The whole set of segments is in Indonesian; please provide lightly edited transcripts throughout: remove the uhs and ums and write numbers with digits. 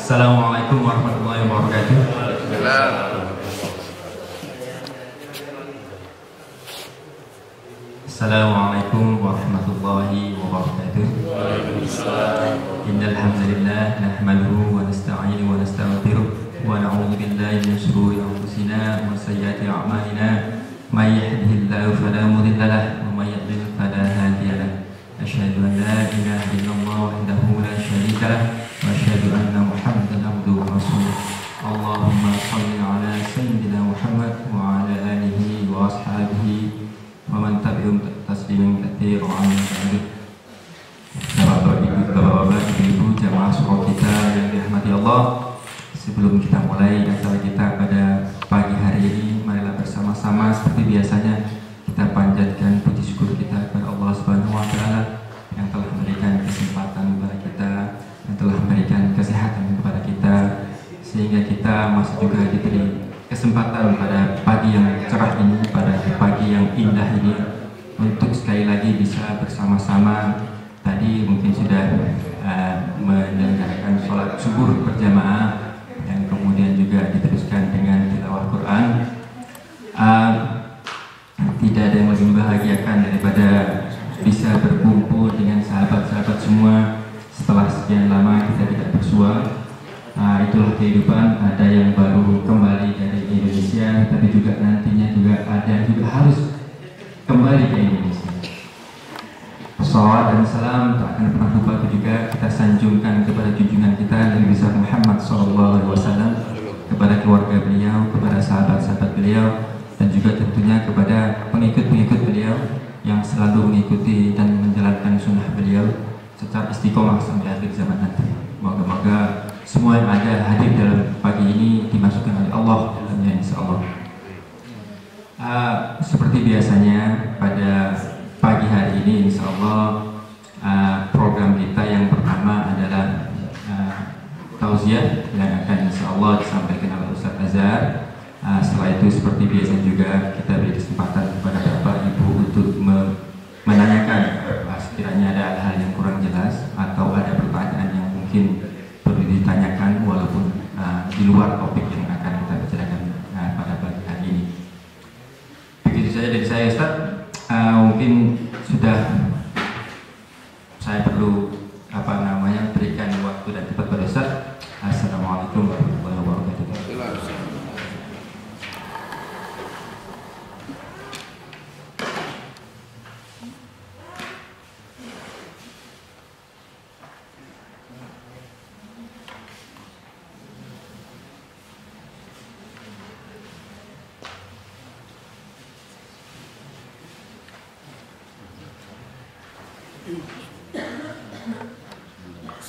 Assalamualaikum warahmatullahi wabarakatuh. Assalamualaikum warahmatullahi wabarakatuh. Innal hamdalillah nahmaduhu wa nasta'inu wa nastaghfiruh wa na'udzu billahi min shururi anfusina wa sayyiati a'malina. May yahdihillahu fala mudilla lahu wa may yudlil fala hadiya lahu. Asyhadu an la ilaha illallah wahdahu la syarika lahu wa asyhadu anna Muhammadan abduhu wa rasuluh. Allahumma shalli ala sayyidina Muhammad wa ala alihi wa ashabihi wa man tabi'ahum tasliman katsiran amma ba'du. Bapak-bapak, ibu-ibu, jamaah surau kita yang dirahmati Allah, sebelum kita mulai acara kita pada pagi hari ini, marilah bersama-sama seperti biasanya kita panjatkan puji syukur kita kepada Allah Subhanahu wa taala yang telah memberikan kesempatan kepada kita, yang telah memberikan kesehatan kepada kita, sehingga kita masih juga diberi kesempatan pada pagi yang cerah ini, pada pagi yang indah ini, untuk sekali lagi bisa bersama-sama. Tadi mungkin sudah menyelenggarakan sholat subuh berjamaah dan kemudian juga diteruskan dengan tilawah Quran. Tidak ada yang lebih membahagiakan daripada bisa berkumpul dengan sahabat-sahabat semua setelah sekian lama kita tidak bersua. Itulah kehidupan. Ada yang baru kembali dari Indonesia, tapi juga nantinya juga ada yang juga harus kembali ke Indonesia. Salawat dan salam tak akan pernah lupa juga kita sanjungkan kepada junjungan kita Nabi besar Muhammad SAW, kepada keluarga beliau, kepada sahabat-sahabat beliau, dan juga tentunya kepada pengikut-pengikut beliau yang selalu mengikuti dan menjalankan sunnah beliau secara istiqomah sampai akhir zaman nanti. Moga-moga semua yang ada hadir dalam pagi ini dimasukkan oleh Allah dalamnya, insyaallah. Seperti biasanya pada pagi hari ini insyaallah program kita yang pertama adalah tausiah yang akan insyaallah disampaikan oleh Ustaz Azhar. Setelah itu seperti biasa juga kita beri kesempatan kepada Bapak Ibu untuk menanyakan sekiranya ada hal yang kurang jelas atau ada pertanyaan yang mungkin perlu ditanyakan walaupun di luar topik yang akan kita bicarakan pada pagi hari ini. Begitu saja dari saya, Ustaz. Mungkin sudah saya perlu berikan waktu dan tempat pada Ustaz. Assalamualaikum warahmatullahi wabarakatuh.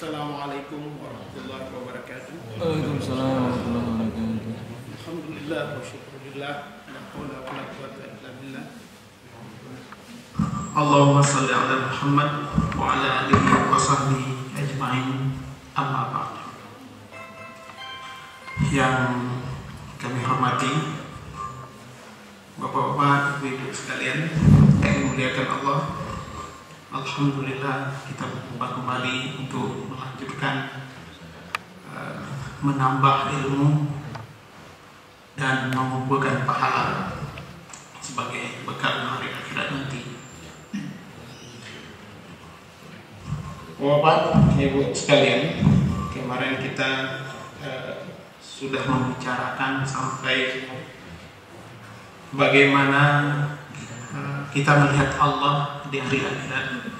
Assalamualaikum warahmatullahi wabarakatuh. Waalaikumsalam warahmatullahi wabarakatuh. Alhamdulillah wa syukurillah, la haula wa la quwwata illa billah. Allahumma shalli ala Muhammad wa ala alihi wa sahbihi ajma'in. Amma ba'd. Yang kami hormati Bapak-bapak, Ibu-ibu sekalian yang dimuliakan Allah, alhamdulillah kita berjumpa kembali untuk melanjutkan menambah ilmu dan mengumpulkan pahala sebagai bekal hari akhirat nanti. Bapak, Ibu sekalian, kemarin kita sudah membicarakan sampai bagaimana kita melihat Allah di hari akhirat.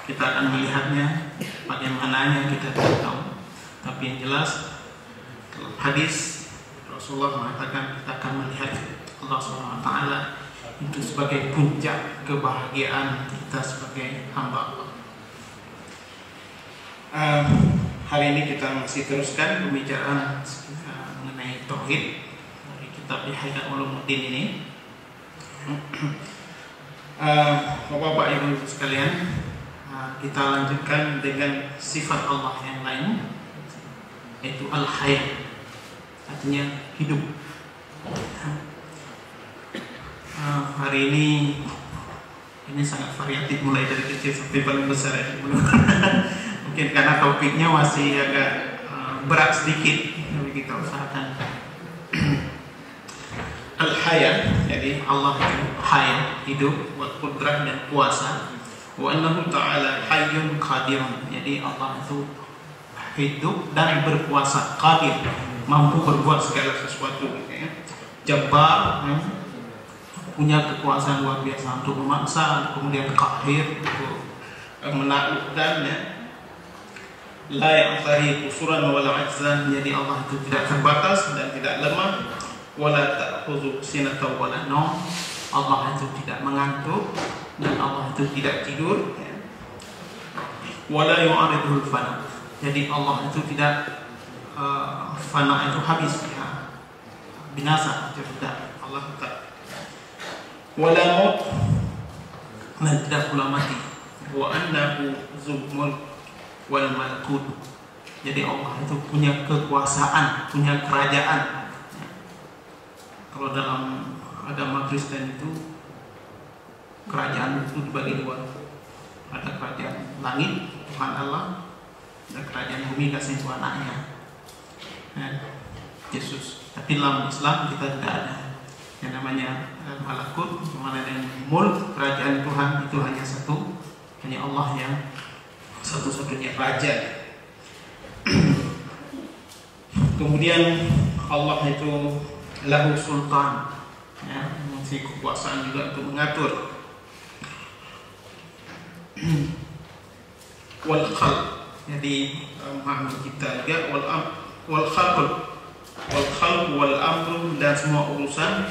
Kita akan melihatnya bagaimananya kita tidak tahu. Tapi yang jelas dalam hadis Rasulullah mengatakan kita akan melihat Allah SWT itu sebagai puncak kebahagiaan kita sebagai hamba Allah. Hari ini kita masih teruskan pembicaraan mengenai tauhid dari kitab Ihya Ulumuddin ini. Bapak-bapak, Ibu sekalian, kita lanjutkan dengan sifat Allah yang lain, yaitu Al-Hayy, artinya hidup. Hari ini sangat variatif, mulai dari kecil sampai paling besar ya. Mungkin karena topiknya masih agak berat sedikit, tapi kita usahakan. Al-Haya, jadi Allah itu Haya, hidup, wa qudrah dan kuasa. Wa annahu ta'ala hayyun qadirun, jadi Allah itu hidup dan berkuasa, qadir, mampu berbuat segala sesuatu, ya. Jabbar, punya kekuasaan luar biasa untuk memaksa, kemudian qahir, untuk menaklukkan, ya. La ya'tari qusuran wala ajzan, jadi Allah itu tidak terbatas dan tidak lemah. Wala ta'khudhu sinatan wala nawm, Allah itu tidak mengantuk dan Allah itu tidak tidur, ya. Wala yu'aridul fana, jadi Allah itu tidak fana itu habis, ya, binasa, tidak, Allah tidak. Wala maut, dan tidak pula mati. Wa annahu dzul mulk wal malakut, jadi Allah itu punya kekuasaan, punya kerajaan. Kalau dalam agama Kristen itu kerajaan itu dibagi dua, ada kerajaan langit Tuhan Allah, dan kerajaan bumi kasih itu anaknya, Yesus. Tapi dalam Islam kita tidak ada yang namanya malakut, mana yang mulk, kerajaan Tuhan itu hanya satu, hanya Allah yang satu-satunya raja. Kemudian Allah itu lahu sultan, ya, memiliki kekuasaan juga untuk mengatur. Wal khalq, jadi maha mencipta juga, wal khalq wal amru, dan semua urusan.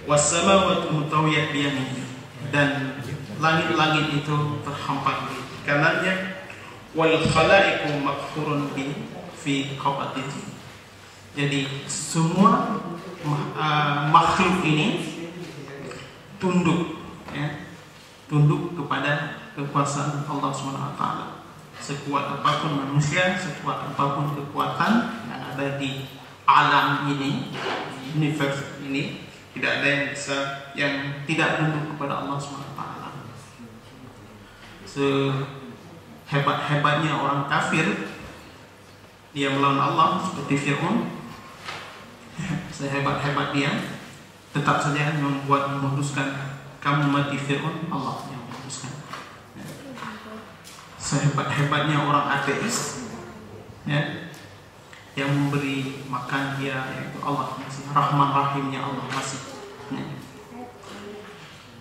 Was samawati mutawiyat biyamihi, dan langit-langit itu terhampar di kanannya. Wal khalaiqu maqhurun fi qabatihi, jadi semua makhluk ini tunduk, ya, tunduk kepada kekuasaan Allah SWT. Sekuat apapun manusia, sekuat apapun kekuatan yang ada di alam ini, universe ini, tidak ada yang bisa yang tidak tunduk kepada Allah SWT. Sehebat-hebatnya orang kafir, dia melawan Allah seperti Fir'aun, sehebat-hebat dia, tetap saja memutuskan kamu mati Fir'aun, Allah yang memutuskan. Sehebat-hebatnya orang ateis, ya, yang memberi makan dia, yaitu Allah masih, Rahman Rahimnya Allah masih, ya.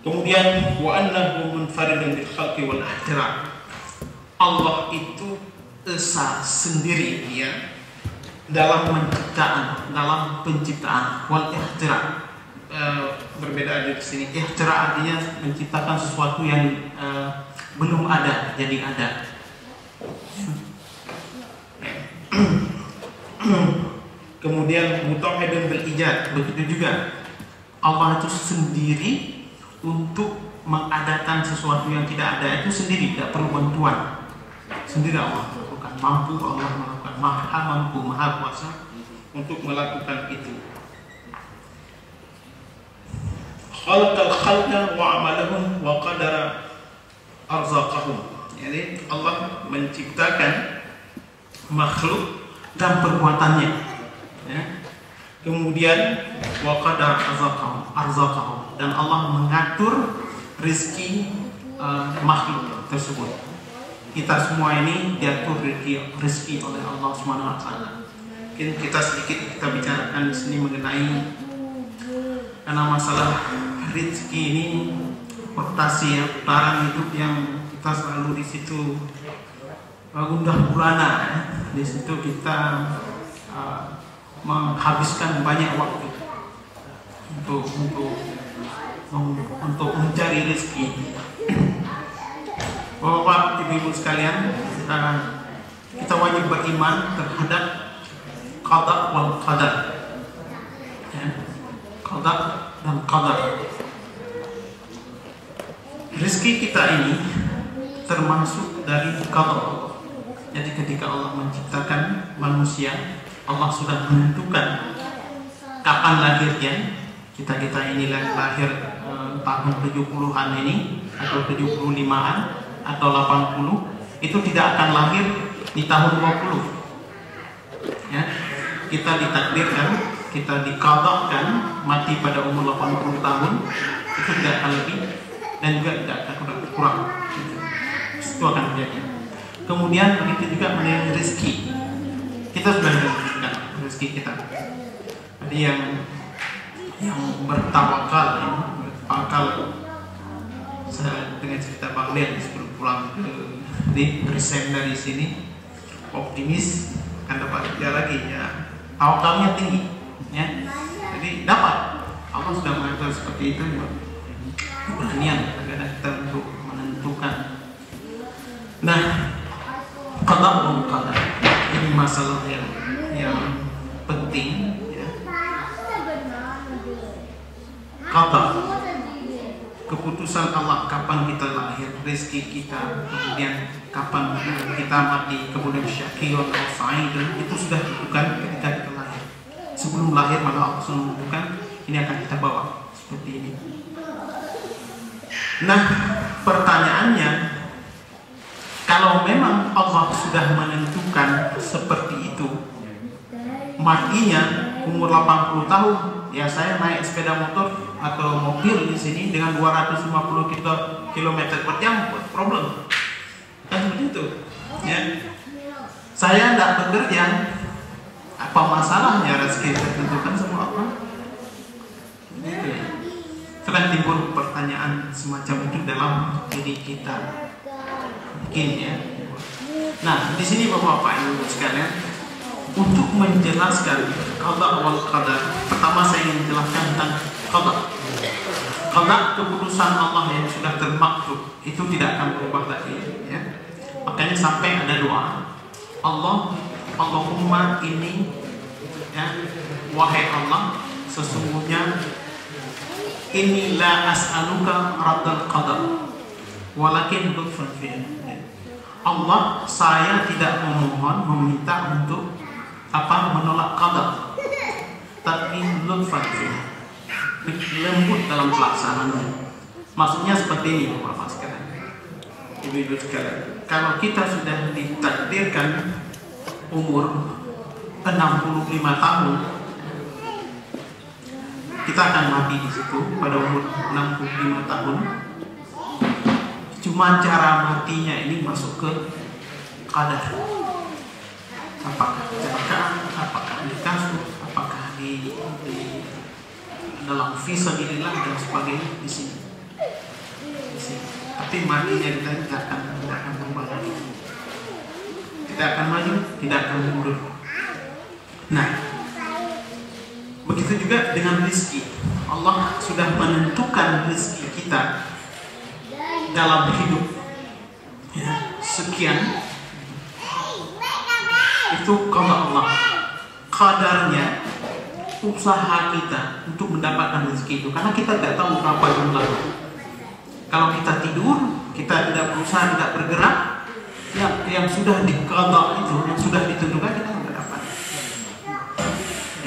Kemudian wa annahu munfaridun bil khalqi wal ihtira', Allah itu esa sendiri dia dalam penciptaan, wal ihtira', berbeda di sini. Ihtira' artinya menciptakan sesuatu yang belum ada jadi ada. Kemudian mutawhidun bil ijad, begitu juga Allah itu sendiri untuk mengadakan sesuatu yang tidak ada, itu sendiri, tidak perlu bantuan, sendiri Allah melakukan, mampu Allah melakukan, maha mampu, maha kuasa untuk melakukan itu. Khalaqal khalqa wa amalahum wa qadara arzaqahum, jadi Allah menciptakan makhluk dan perbuatannya, ya. Kemudian wa qadara arzaqahum, dan Allah mengatur rezeki makhluk tersebut. Kita semua ini diatur rezeki oleh Allah SWT. Mungkin kita sedikit kita bicarakan di sini mengenai, karena masalah rezeki ini rotasi, ya, putaran hidup yang kita selalu di situ gundah gulana, ya. Di situ kita menghabiskan banyak waktu untuk mencari rezeki. Bapak, ibu-ibu sekalian, kita wajib beriman terhadap qada wal qadar, ya. Qada dan qadar. Rezeki kita ini termasuk dari qada Allah. Jadi ketika Allah menciptakan manusia, Allah sudah menentukan kapan lahirnya. Kita ini lahir tahun 70-an ini, atau 75-an, atau 80, itu tidak akan lahir di tahun 20. Ya, kita ditakdirkan, kita diqadhakan mati pada umur 80 tahun, itu tidak akan lebih dan juga tidak akan kurang. Itu akan terjadi. Kemudian begitu juga mengenai rezeki. Kita sudah menentukan rezeki kita. Jadi yang bertawakal, saya dengan cerita Bang Len sebelum pulang di resign dari sini, optimis akan dapat kerja lagi ya. Tawakalnya tinggi ya. Jadi dapat. Allah sudah mengatur seperti itu ya. Keberanian kadang kita untuk menentukan. Nah, qada wa qadar ini masalah yang penting ya. Qada, keputusan Allah kapan kita lahir, rezeki kita, kemudian kapan kita mati, kemudian syaqiyun atau sa'idun, itu sudah ditentukan ketika kita lahir. Sebelum lahir maka Allah sudah menentukan ini akan kita bawa seperti ini. Nah, pertanyaannya, kalau memang Allah sudah menentukan seperti itu, matinya umur 80 tahun, ya saya naik sepeda motor atau mobil di sini dengan 250 km per jam, problem. Kan seperti itu. Ya. Saya tidak bekerja, apa masalahnya rezeki tertentukan semua Allah? Gitu ya. Itu kan timbul pertanyaan semacam itu dalam diri kita. Mungkin ya. Nah, di sini Bapak-bapak Ibu sekalian, untuk menjelaskan qada wal qadar, pertama saya ingin menjelaskan tentang qada. Qada, keputusan Allah yang sudah termaktub, itu tidak akan berubah lagi ya. Makanya sampai ada doa, Allahumma ini ya, wahai Allah, sesungguhnya inni la as'aluka raddal qadar walakin lutfan fihi. Allah, saya tidak meminta untuk menolak qadar, tapi lutfan fihi, lembut dalam pelaksanaannya. Maksudnya seperti ini Bapak sekalian, Ibu-ibu sekalian, kalau kita sudah ditakdirkan umur 65 tahun, kita akan mati di situ pada umur 65 tahun. Cuma cara matinya ini masuk ke qadar. Apakah kecelakaan, apakah di kasus, apakah di dalam fisabilillah dan sebagainya di sini. Tapi matinya kita tidak akan berubah lagi. Tidak akan maju, tidak akan mundur. Nah, begitu juga dengan rezeki. Allah sudah menentukan rezeki kita dalam hidup ya, sekian. Itu qada Allah. Qadarnya usaha kita untuk mendapatkan rezeki itu, karena kita tidak tahu berapa jumlahnya. Kalau kita tidur, kita tidak berusaha, tidak bergerak, yang sudah diqada itu, yang sudah ditentukan, kita tidak dapat.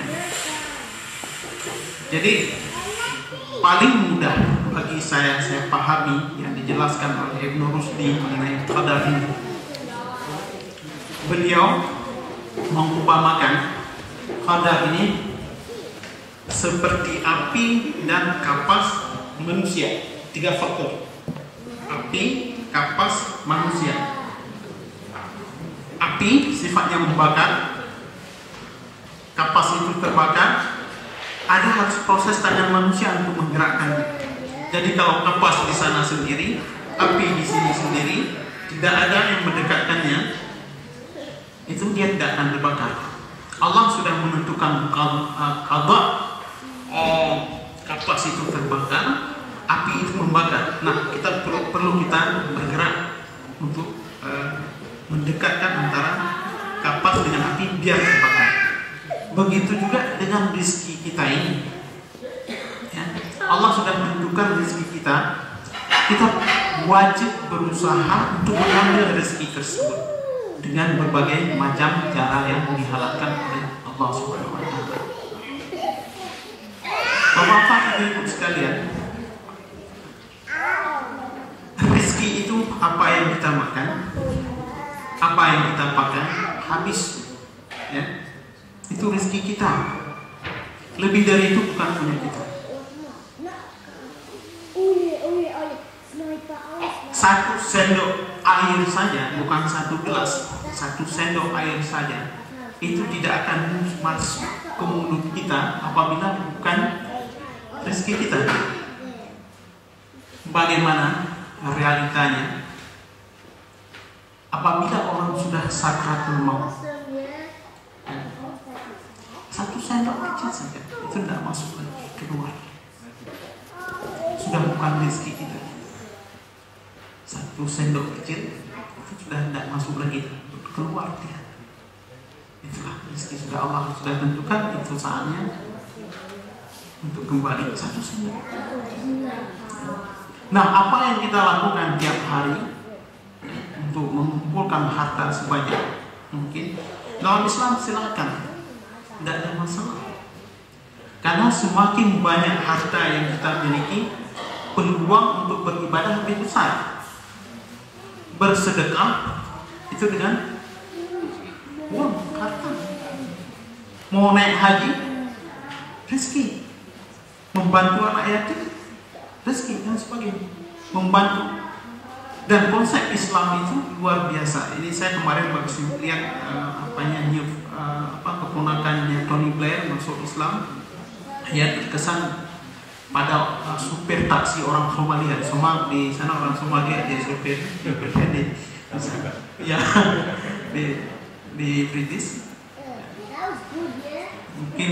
Ya. Jadi paling mudah bagi saya pahami yang dijelaskan oleh Ibnu Rusdi mengenai qadar ini. Beliau mengumpamakan qadar ini seperti api dan kapas manusia. 3 faktor: api, kapas, manusia. Api sifatnya membakar, kapas itu terbakar, ada harus proses tangan manusia untuk menggerakkannya. Jadi kalau kapas di sana sendiri, api di sini sendiri, tidak ada yang mendekatkannya, itu dia tidak akan terbakar. Allah sudah menentukan qada, kapas itu terbakar, api itu membakar. Nah, kita perlu kita bergerak untuk mendekatkan antara kapas dengan api biar terbakar. Begitu juga dengan rezeki kita ini. Ya, Allah sudah menentukan rezeki kita. Kita wajib berusaha untuk mengambil rezeki tersebut dengan berbagai macam cara yang dihalalkan oleh Allah Subhanahu wa taala. Bapak-bapak, Ibu sekalian, rezeki itu apa yang kita makan, apa yang kita pakai habis, ya. Itu rezeki kita. Lebih dari itu bukan punya kita. Satu sendok air saja, bukan satu gelas, satu sendok air saja, itu tidak akan masuk ke mulut kita apabila bukan rezeki kita. Bagaimana realitanya? Apabila orang sudah sakratul maut, satu sendok kecil saja itu tidak masuk lagi keluar, sudah bukan rezeki kita. Satu sendok kecil itu sudah tidak masuk lagi, keluar dia. Itulah rezeki sudah Allah sudah tentukan, itu saatnya untuk kembali satu sendok. Nah, apa yang kita lakukan tiap hari untuk mengumpulkan harta sebanyak mungkin dalam Islam silakan, tidak ada masalah. Karena semakin banyak harta yang kita miliki, peluang untuk beribadah lebih besar. Bersedekah itu dengan uang, harta. Mau naik haji, rezeki. Membantu anak yatim, rezeki dan sebagainya. Membantu. Dan konsep Islam itu luar biasa. Ini saya kemarin baru lihat keponakannya Tony Blair masuk Islam. Ya, terkesan pada supir taksi orang Somalia. Di sana orang Somalia dia supir pendek. Ya, di British. Mungkin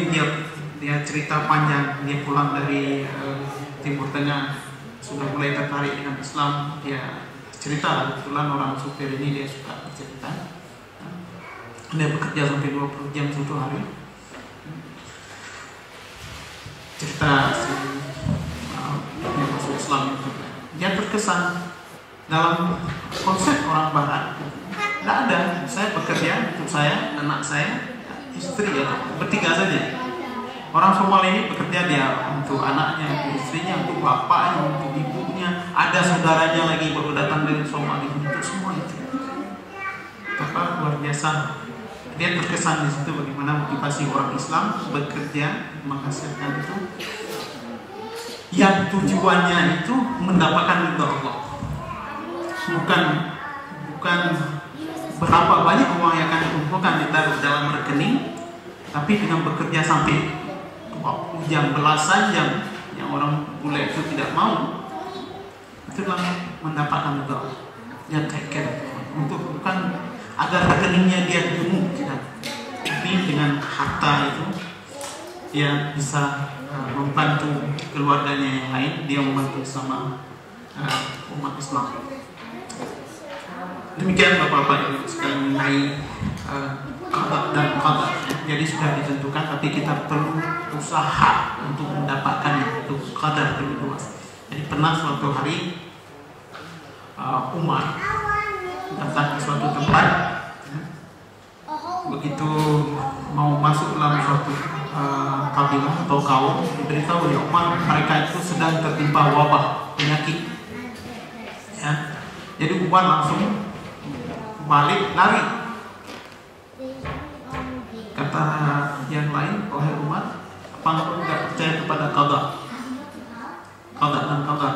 dia cerita panjang, dia pulang dari Timur Tengah, sudah mulai tertarik dengan Islam. Dia cerita, kebetulan orang supir ini dia suka bercerita. Dia bekerja sampai 20 jam satu hari. Cerita dia masuk Islam itu, dia terkesan dalam konsep orang Barat. Tidak ada, saya bekerja untuk saya, anak saya, istri, ya, bertiga saja. Orang Somali ini bekerja dia untuk anaknya, untuk istrinya, untuk bapaknya, untuk ibunya. Ada saudaranya lagi baru datang dari Somali, untuk semua itu. Apa luar biasa. Dia terkesan di situ bagaimana motivasi orang Islam bekerja menghasilkan itu. Yang tujuannya itu mendapatkan ridha Allah. Bukan berapa banyak uang yang akan dikumpulkan ditaruh dalam rekening, tapi dengan bekerja sampai 20 jam, belasan jam yang orang bule itu tidak mau, itulah mendapatkan ridha Allah. Yang kayak untuk bukan agar rekeningnya dia gemuk, tidak, tapi dengan harta itu dia bisa membantu keluarganya yang lain, dia membantu sama umat Islam. Demikian Bapak-bapak Ibu sekalian mengenai qada dan qadar. Jadi sudah ditentukan, tapi kita perlu usaha untuk mendapatkan itu qadar lebih luas. Jadi pernah suatu hari Umar datang ke suatu tempat, begitu mau masuk dalam suatu kabilah atau kaum, diberitahu oleh Umar mereka itu sedang tertimpa wabah penyakit. Ya. Jadi Umar langsung balik lari. Kata yang lain, wahai Umar, apa engkau tidak percaya kepada qada dan qadar?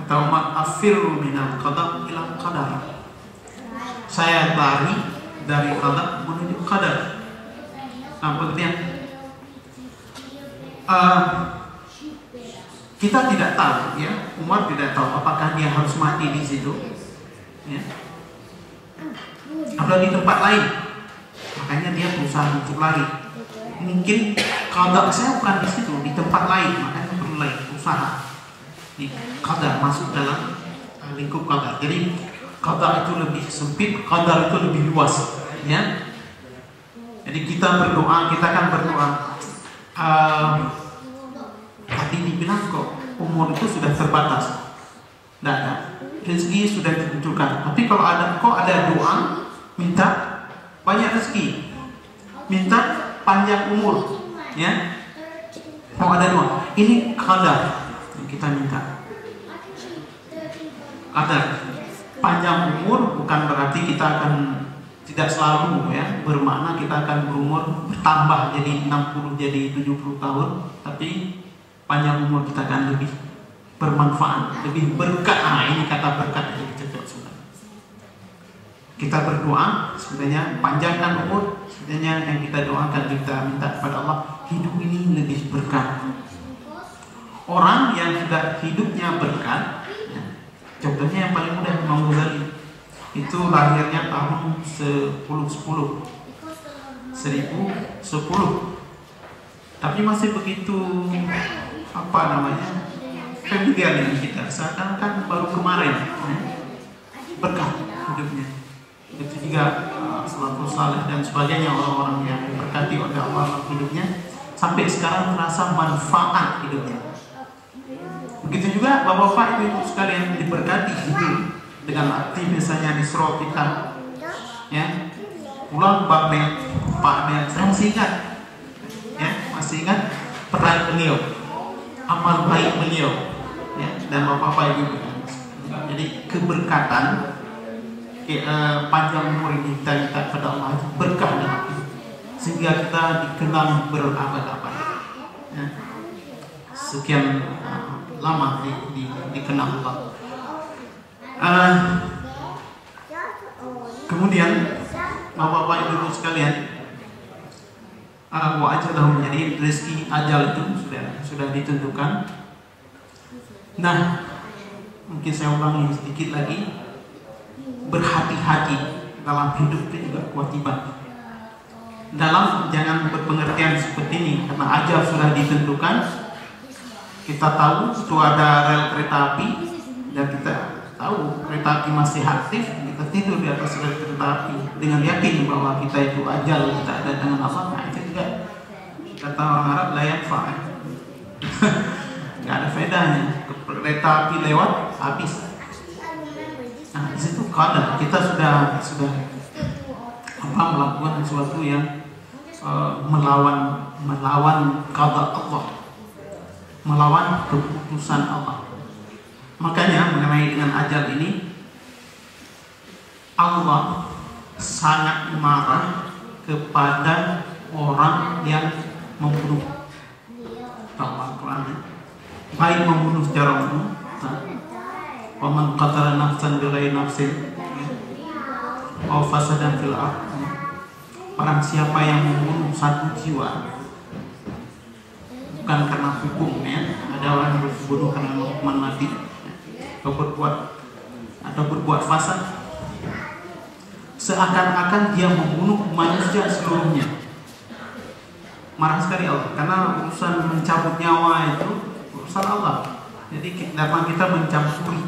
Kata Umar, afirru minal qada ila qadar. Saya lari dari qada menuju qadar. Pengertian kita tidak tahu, ya. Umar tidak tahu apakah dia harus mati di situ, ya, atau di tempat lain. Makanya dia berusaha untuk lari. Mungkin qada saya bukan di situ, di tempat lain, makanya perlu lagi usaha. Di qadar masuk dalam lingkup qadar. Jadi qada itu lebih sempit, qadar itu lebih luas, ya. Jadi kita berdoa, kita kan berdoa. Tadi dibilang kok umur itu sudah terbatas, tidak ada, rezeki sudah ditentukan. Tapi kalau ada doa, minta banyak rezeki, minta panjang umur, ya. Kalau ada doa, ini qadar yang kita minta. Qadar panjang umur bukan berarti kita akan tidak selalu ya bermakna kita akan berumur bertambah jadi 60 jadi 70 tahun, tapi panjang umur kita akan lebih bermanfaat, lebih berkah. Nah, ini kata berkat yang cocok sudah. Kita berdoa sebenarnya panjangkan umur, sebenarnya yang kita doakan, kita minta kepada Allah hidup ini lebih berkah. Orang yang sudah hidupnya berkah, ya, contohnya yang paling mudah Imam Ghazali, itu lahirnya tahun 1010, tapi masih begitu apa namanya familiar dengan kita, seakan-akan baru kemarin, ya, berkah hidupnya. Itu juga salafus saleh dan sebagainya, orang-orang yang diberkati oleh Allah hidupnya sampai sekarang merasa manfaat hidupnya. Begitu juga bapak-bapak ibu sekalian diberkati hidup dengan aktif misalnya di Serotika, ya, pulang Pak Mel, saya masih ingat, ya, masih ingat peran beliau, amal baik beliau, ya, dan bapak-bapak ibu. Jadi keberkatan panjang umur ini kita minta kepada Allah berkah dalam hidup, sehingga kita dikenal berabad-abad, ya. Sekian lama dikenal Allah. Kemudian bapak-bapak ibu sekalian, wa ajalahum, jadi rezeki ajal itu sudah ditentukan. Nah, mungkin saya ulangi sedikit lagi, berhati-hati dalam hidup itu juga kewajiban. Jangan berpengertian seperti ini, karena ajal sudah ditentukan. Kita tahu itu ada rel kereta api dan kita tahu kereta api masih aktif, kita tidur di atas rel kereta api dengan yakin bahwa kita itu ajal kita ada dengan Allah. Nah, itu juga kata orang Arab layak fa'ah, nggak ada faedahnya. Kereta api lewat habis. Nah, di situ kadang kita sudah melakukan sesuatu yang melawan qada Allah, melawan keputusan Allah. Makanya mengenai dengan ajal ini, Allah sangat marah kepada orang yang membunuh. Baik membunuh secara umum, wa man qatala nafsan bighairi nafsin aw fasadan fil ardh, barang siapa yang membunuh satu jiwa bukan karena hukum, ya, ada orang yang berbunuh karena hukuman mati, atau berbuat fasad, seakan-akan dia membunuh manusia seluruhnya. Marah sekali Allah, karena urusan mencabut nyawa itu urusan Allah. Jadi dapat kita mencampuri,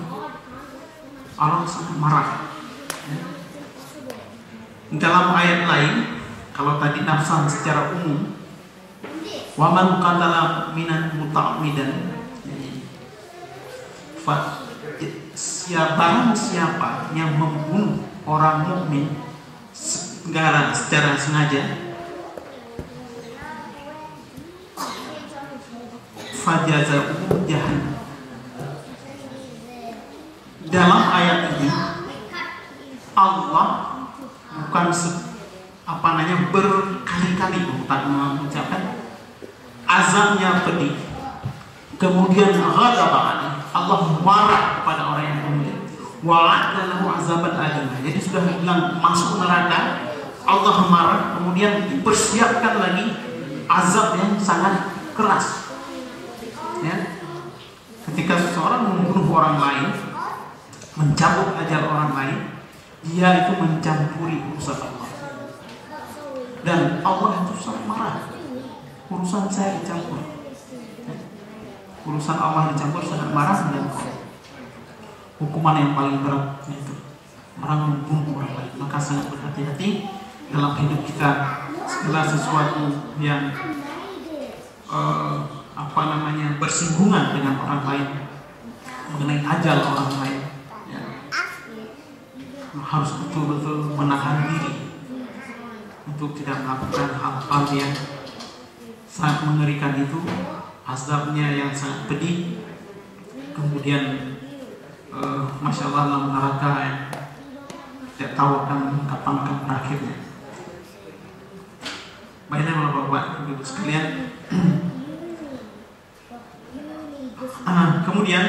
Allah sangat marah. Dalam ayat lain, kalau tadi nafsan secara umum, wa man qatala minan muta'ammidan, siapa yang membunuh orang mukmin secara sengaja, fajazahu jahannam. Dalam ayat ini Allah bukan berkali-kali mengucapkan azabnya pedih, kemudian ghadaba, Allah marah kepada orang yang kemudian wa'adna lahu azaban alim. Jadi sudah bilang masuk neraka, Allah marah, kemudian dipersiapkan lagi azab yang sangat keras, ya. Ketika seseorang membunuh orang lain, mencabut ajal orang lain, dia itu mencampuri urusan Allah, dan Allah itu sangat marah. Urusan saya dicampur, urusan Allah dicampur, sangat marah. Dan hukuman yang paling berat itu orang membunuh orang lain. Maka sangat berhati-hati dalam hidup kita. Segala sesuatu yang bersinggungan dengan orang lain, mengenai ajal orang lain, ya, harus betul-betul menahan diri untuk tidak melakukan hal-hal yang sangat mengerikan itu, azabnya yang sangat pedih, kemudian Masya Allah dalam neraka yang tidak tahu kapan berakhirnya. Baiklah Bapak Ibu sekalian. Kemudian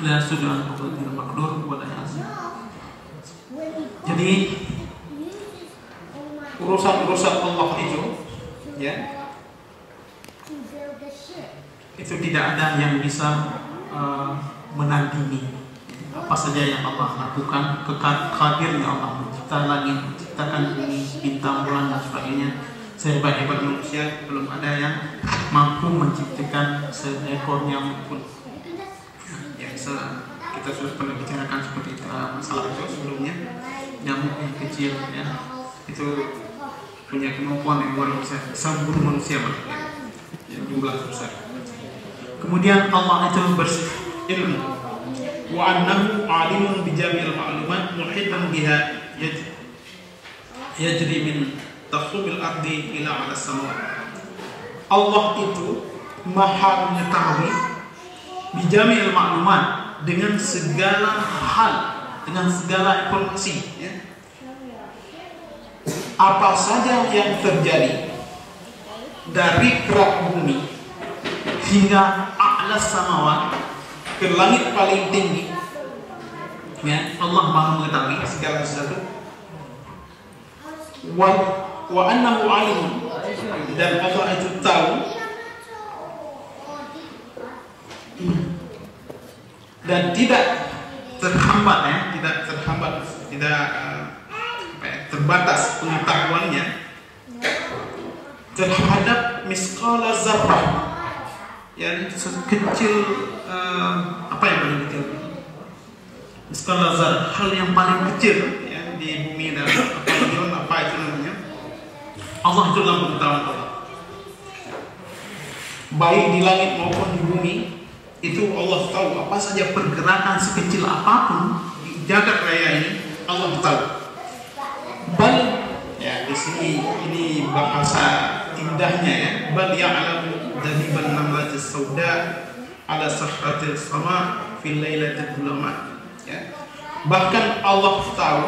la sudah makdur wadaya. Jadi urusan Allah itu, ya, itu tidak ada yang bisa menandingi apa saja yang Allah lakukan. Kekadirnya Allah mencipta langit, menciptakan bumi, bintang, bulan dan sebagainya. Sehebat-hebat manusia belum ada yang mampu menciptakan seekor nyamuk pun. Ya, kita sudah pernah bicarakan seperti itu, masalah itu sebelumnya. Nyamuk yang kecil, ya, itu punya kemampuan yang luar biasa, bisa membunuh manusia yang jumlah besar. Kemudian Allah itu bersifat ilmu, wa annahu alimun bi jami'il ma'lumat muhitan biha yajri min tafsubil ardi ila ala sama. Allah itu maha mengetahui bi jami'il ma'lumat, dengan segala hal, dengan segala informasi, ya. Apa saja yang terjadi dari gerak bumi hingga a'la samawat, ke langit paling tinggi, ya, Allah maha mengetahui segala sesuatu. Wa annahu alimun, dan Allah itu tahu dan tidak terhambat, ya, tidak terbatas pengetahuannya terhadap misqala zarrah, ya, kecil, apa yang paling kecil? Misqala zarrah, hal yang paling kecil, ya, di bumi dan apa itu namanya. Allah itu dalam pengetahuan Allah, baik di langit maupun di bumi. Itu Allah tahu apa saja pergerakan sekecil apapun di jagat raya ini, Allah tahu. Bal, ya, di sini ini bahasa indahnya, ya, bal ya'lamu daliban namlatis sauda ala sahratil sama fil lailatil dhulama, ya. Bahkan Allah tahu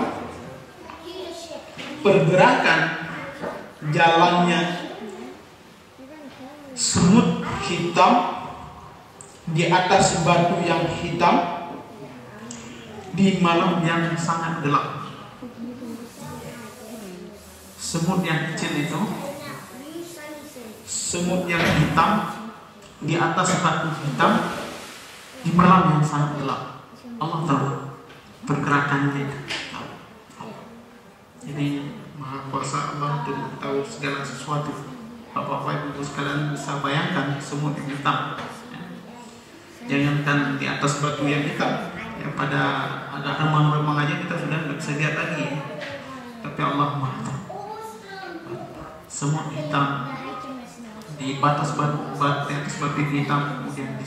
pergerakan jalannya semut hitam di atas batu yang hitam di malam yang sangat gelap. Semut yang kecil itu, semut yang hitam di atas batu hitam di malam yang sangat gelap. Allah tahu pergerakannya. Jadi maha kuasa Allah untuk tahu segala sesuatu. Bapak-bapak ibu sekalian bisa bayangkan semut yang hitam, ya. Jangankan di atas batu yang hitam, ya, pada agak remang-remang aja kita sudah tidak bisa lihat lagi, ya. Tapi Allah maha tahu. Semut hitam di batas batu, di atas batu hitam, kemudian di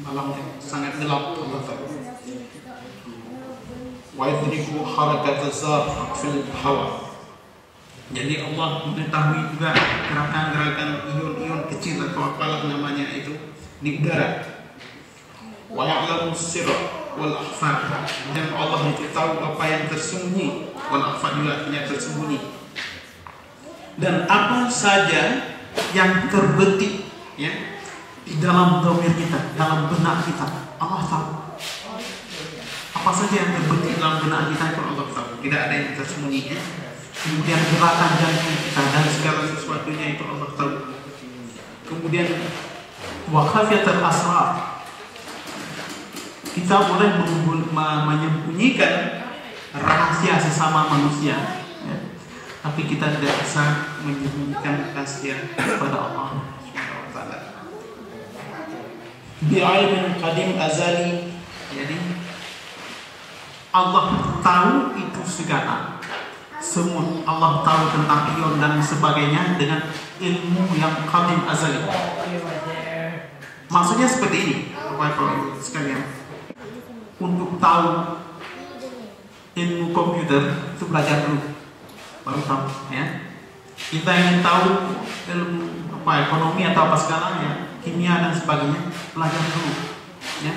malam yang sangat gelap, Allah tahu. Wa yadriku harakat az-zar fil hawa. Jadi Allah mengetahui juga gerakan-gerakan ion-ion kecil atau apalah namanya itu di udara. Wa ya'lamu sirra wal akhfa, dan Allah itu tahu apa yang tersembunyi, wal akhfa juga yang tersembunyi. Dan apa saja yang terbetik, ya, di dalam dhamir kita, dalam benak kita, Allah tahu. Apa saja yang terbetik dalam benak kita itu Allah tahu. Tidak ada yang tersembunyi, ya. Kemudian gerakan jantung kita dan segala sesuatunya itu Allah tahu. Kemudian wa khafiyatul asrar, kita boleh menyembunyikan rahasia sesama manusia, ya. Tapi kita tidak bisa menyembunyikan rahasia kepada Allah Subhanahu wa taala. Bi'ilmin qadim azali, jadi Allah tahu itu segala. Semut Allah tahu tentang ion dan sebagainya dengan ilmu yang qadim azali. Maksudnya seperti ini, Bapak-Ibu sekalian. Untuk tahu ilmu komputer itu belajar dulu, baru tahu, ya. Kita ingin tahu ilmu ekonomi atau apa segalanya, kimia dan sebagainya, belajar dulu, ya.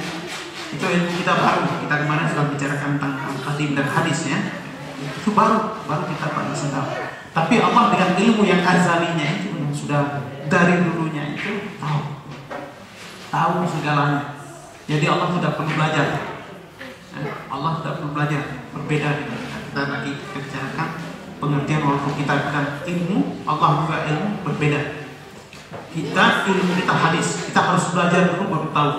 Itu ilmu kita baru. Kita kemarin sudah bicarakan tentang qadim dan hadis ya. Itu baru kita bisa tahu. Tapi Allah dengan ilmu yang azalinya itu yang sudah dari dulunya itu tahu segalanya. Jadi Allah tidak perlu belajar. Allah tidak perlu belajar. Berbeda dengan kita lagi bicarakan pengertian walaupun kita bukan ilmu, Allah juga ilmu berbeda. Kita ilmu kita hadis, kita harus belajar dulu baru tahu.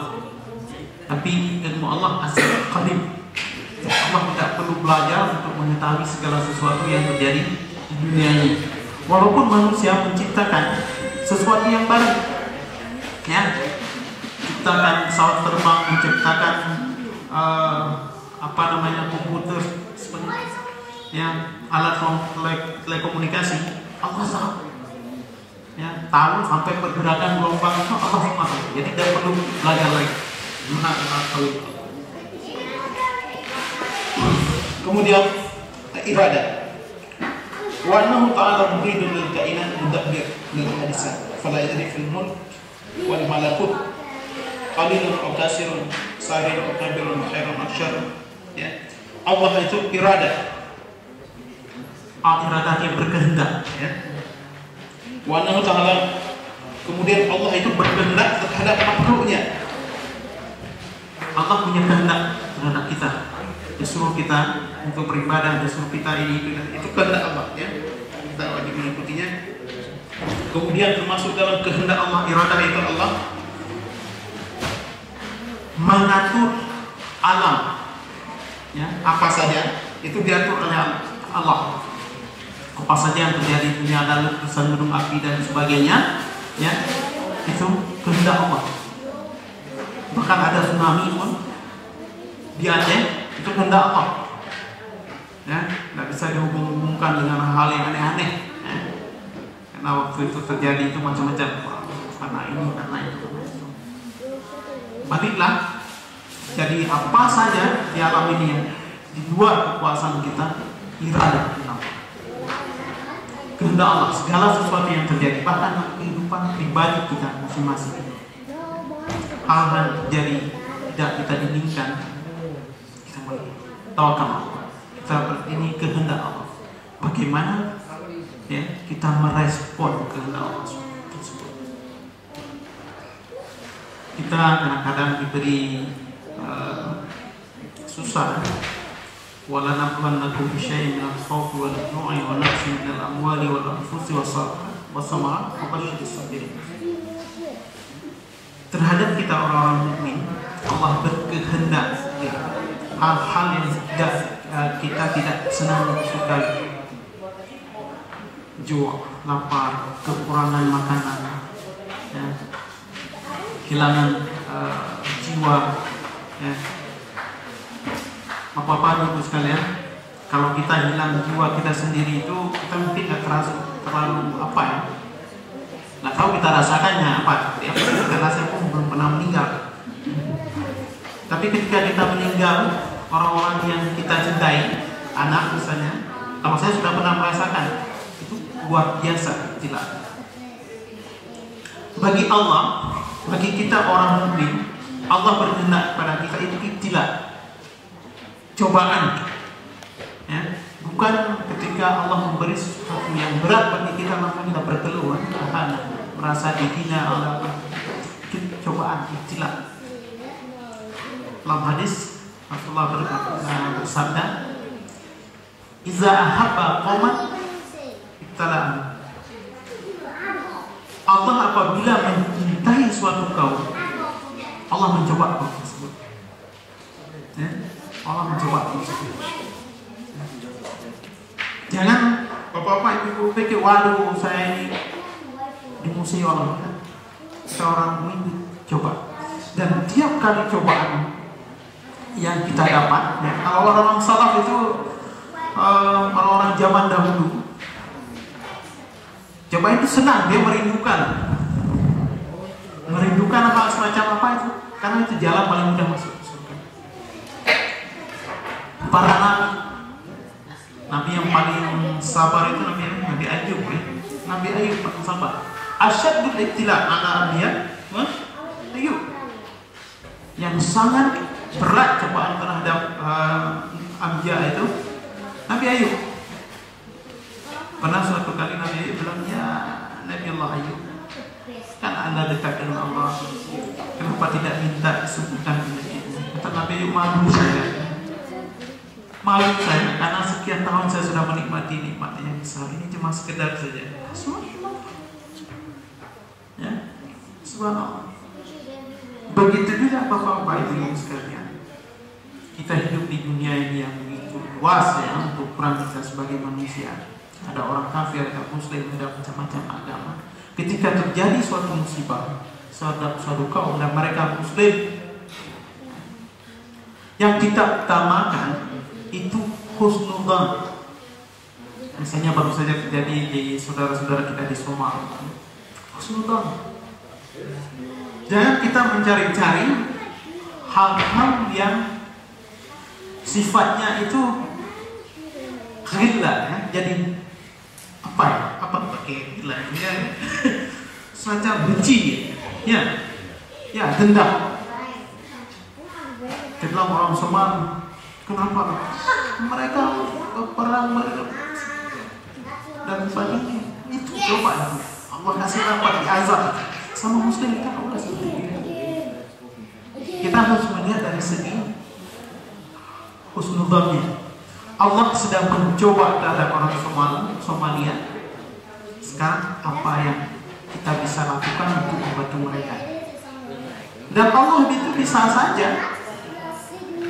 Tapi ilmu Allah asal qadim. Allah tidak perlu belajar untuk mengetahui segala sesuatu yang terjadi di dunia ini. Walaupun manusia menciptakan sesuatu yang baru, ya, menciptakan pesawat terbang, menciptakan komputer, ya, alat telekomunikasi, Allah tahu. Ya, tahu sampai pergerakan gelombang itu Allah tahu. Jadi tidak perlu belajar lagi. Kemudian iradah. Wa annahu ta'ala muridun lil kainat mudabbir lil hadisat. Fala yadri fil mulk wal malakut qalilun aw kasirun saghirun aw kabirun khairun aw syarrun. Ya. Allah itu iradah. Iradah berkehendak, ya. Wa annahu ta'ala, kemudian Allah itu berkehendak terhadap makhluknya. Allah punya kehendak terhadap kita. Dia suruh kita untuk beribadah, dia suruh kita ini itu kehendak Allah, ya. Kita wajib mengikutinya. Kemudian termasuk dalam kehendak Allah, iradah itu Allah mengatur alam, ya, apa saja itu diatur oleh Allah. Apa saja yang terjadi di dunia, ada letusan gunung api dan sebagainya, ya, itu kehendak Allah. Bahkan ada tsunami pun di Aceh, itu kehendak Allah. Ya, tidak bisa dihubung-hubungkan dengan hal yang aneh-aneh, ya. Karena waktu itu terjadi itu macam-macam, karena ini, karena itu. Baliklah, jadi apa saja di alam ini yang di luar kekuasaan kita, iradah Allah. Kehendak Allah, segala sesuatu yang terjadi, bahkan kehidupan pribadi kita masing-masing. Hal-hal terjadi tidak kita inginkan, kita tawakal Allah. Ini kehendak Allah. Bagaimana, ya, kita merespon kehendak Allah tersebut? Kita kadang-kadang diberi susah. Wala nabluwannakum bisyai'in minal khawfi wal ju'i wa naqsin minal amwali wal anfusi was-samarat wa basyyiris sabirin. Terhadap kita orang-orang mukmin, Allah berkehendak, ya, hal-hal yang kita tidak senang sukai, ju', lapar, kekurangan makanan, ya, kehilangan jiwa, ya. Apa-apa itu sekalian, kalau kita hilang jiwa kita sendiri itu kita mungkin tidak terasa terlalu apa, ya, nggak tahu kita rasakannya apa, ya, karena saya pun belum pernah meninggal. Tapi ketika kita meninggal, orang-orang yang kita cintai, anak misalnya, kalau saya sudah pernah merasakan, itu luar biasa tidak. Bagi Allah, bagi kita orang mukmin, Allah berkehendak pada kita itu ibtila, cobaan, ya. Bukan ketika Allah memberi sesuatu yang berat bagi kita maka kita berkeluh, merasa dihina oleh Allah. Cobaan, ibtila. Dalam hadis Rasulullah bersabda, "Iza ahabba qauman ibtala'ahum." Allah apabila mencintai suatu kaum, Allah mencoba kaum tersebut. Ya? Allah mencoba kaum tersebut. Jangan bapak-bapak ibu pikir, waduh saya ini dimusuhi Allah. Seorang mukmin coba, dan tiap kali cobaan yang kita dapat, ya, kalau orang-orang salaf itu orang-orang zaman dahulu, coba itu senang, dia merindukan apa semacam apa itu, karena itu jalan paling mudah masuk surga. Para nabi yang paling sabar itu Nabi Ayub, ya. Nabi Ayub paling sabar. Asyadul ibtila ala Ayub, yang sangat berat cobaan terhadap Anbiya itu Nabi Ayub. Pernah suatu kali Nabi Ayub bilang, ya Nabi Allah Ayub, kan Anda dekat dengan Allah, kenapa tidak minta disebutkan ini? Kata Nabi Ayub, malu saya karena sekian tahun saya sudah menikmati nikmat yang besar ini, cuma sekedar saja. Subhanallah. Ya, subhanallah. Begitu juga Bapak-bapak Ibu sekalian, kita hidup di dunia ini yang begitu luas ya, untuk peran kita sebagai manusia. Ada orang kafir, ada muslim, ada macam-macam agama. Ketika terjadi suatu musibah, suatu kaum dan mereka muslim, yang kita utamakan itu husnudzan. Misalnya baru saja terjadi di saudara-saudara kita di Somalia, husnudzan. Jangan kita mencari-cari hal-hal yang sifatnya itu ghillah ya. Jadi apa pakai ghillah ya, semacam benci ya, dendam. Kita bilang orang Somali, kenapa mereka perang dan sebagainya. Itu coba Allah kasih apa di azab sama muslim kita Allah sendiri. Kita harus melihat dari segi husnudzannya. Allah sedang mencoba terhadap orang Somalia. Sekarang apa yang kita bisa lakukan untuk membantu mereka? Dan Allah itu bisa saja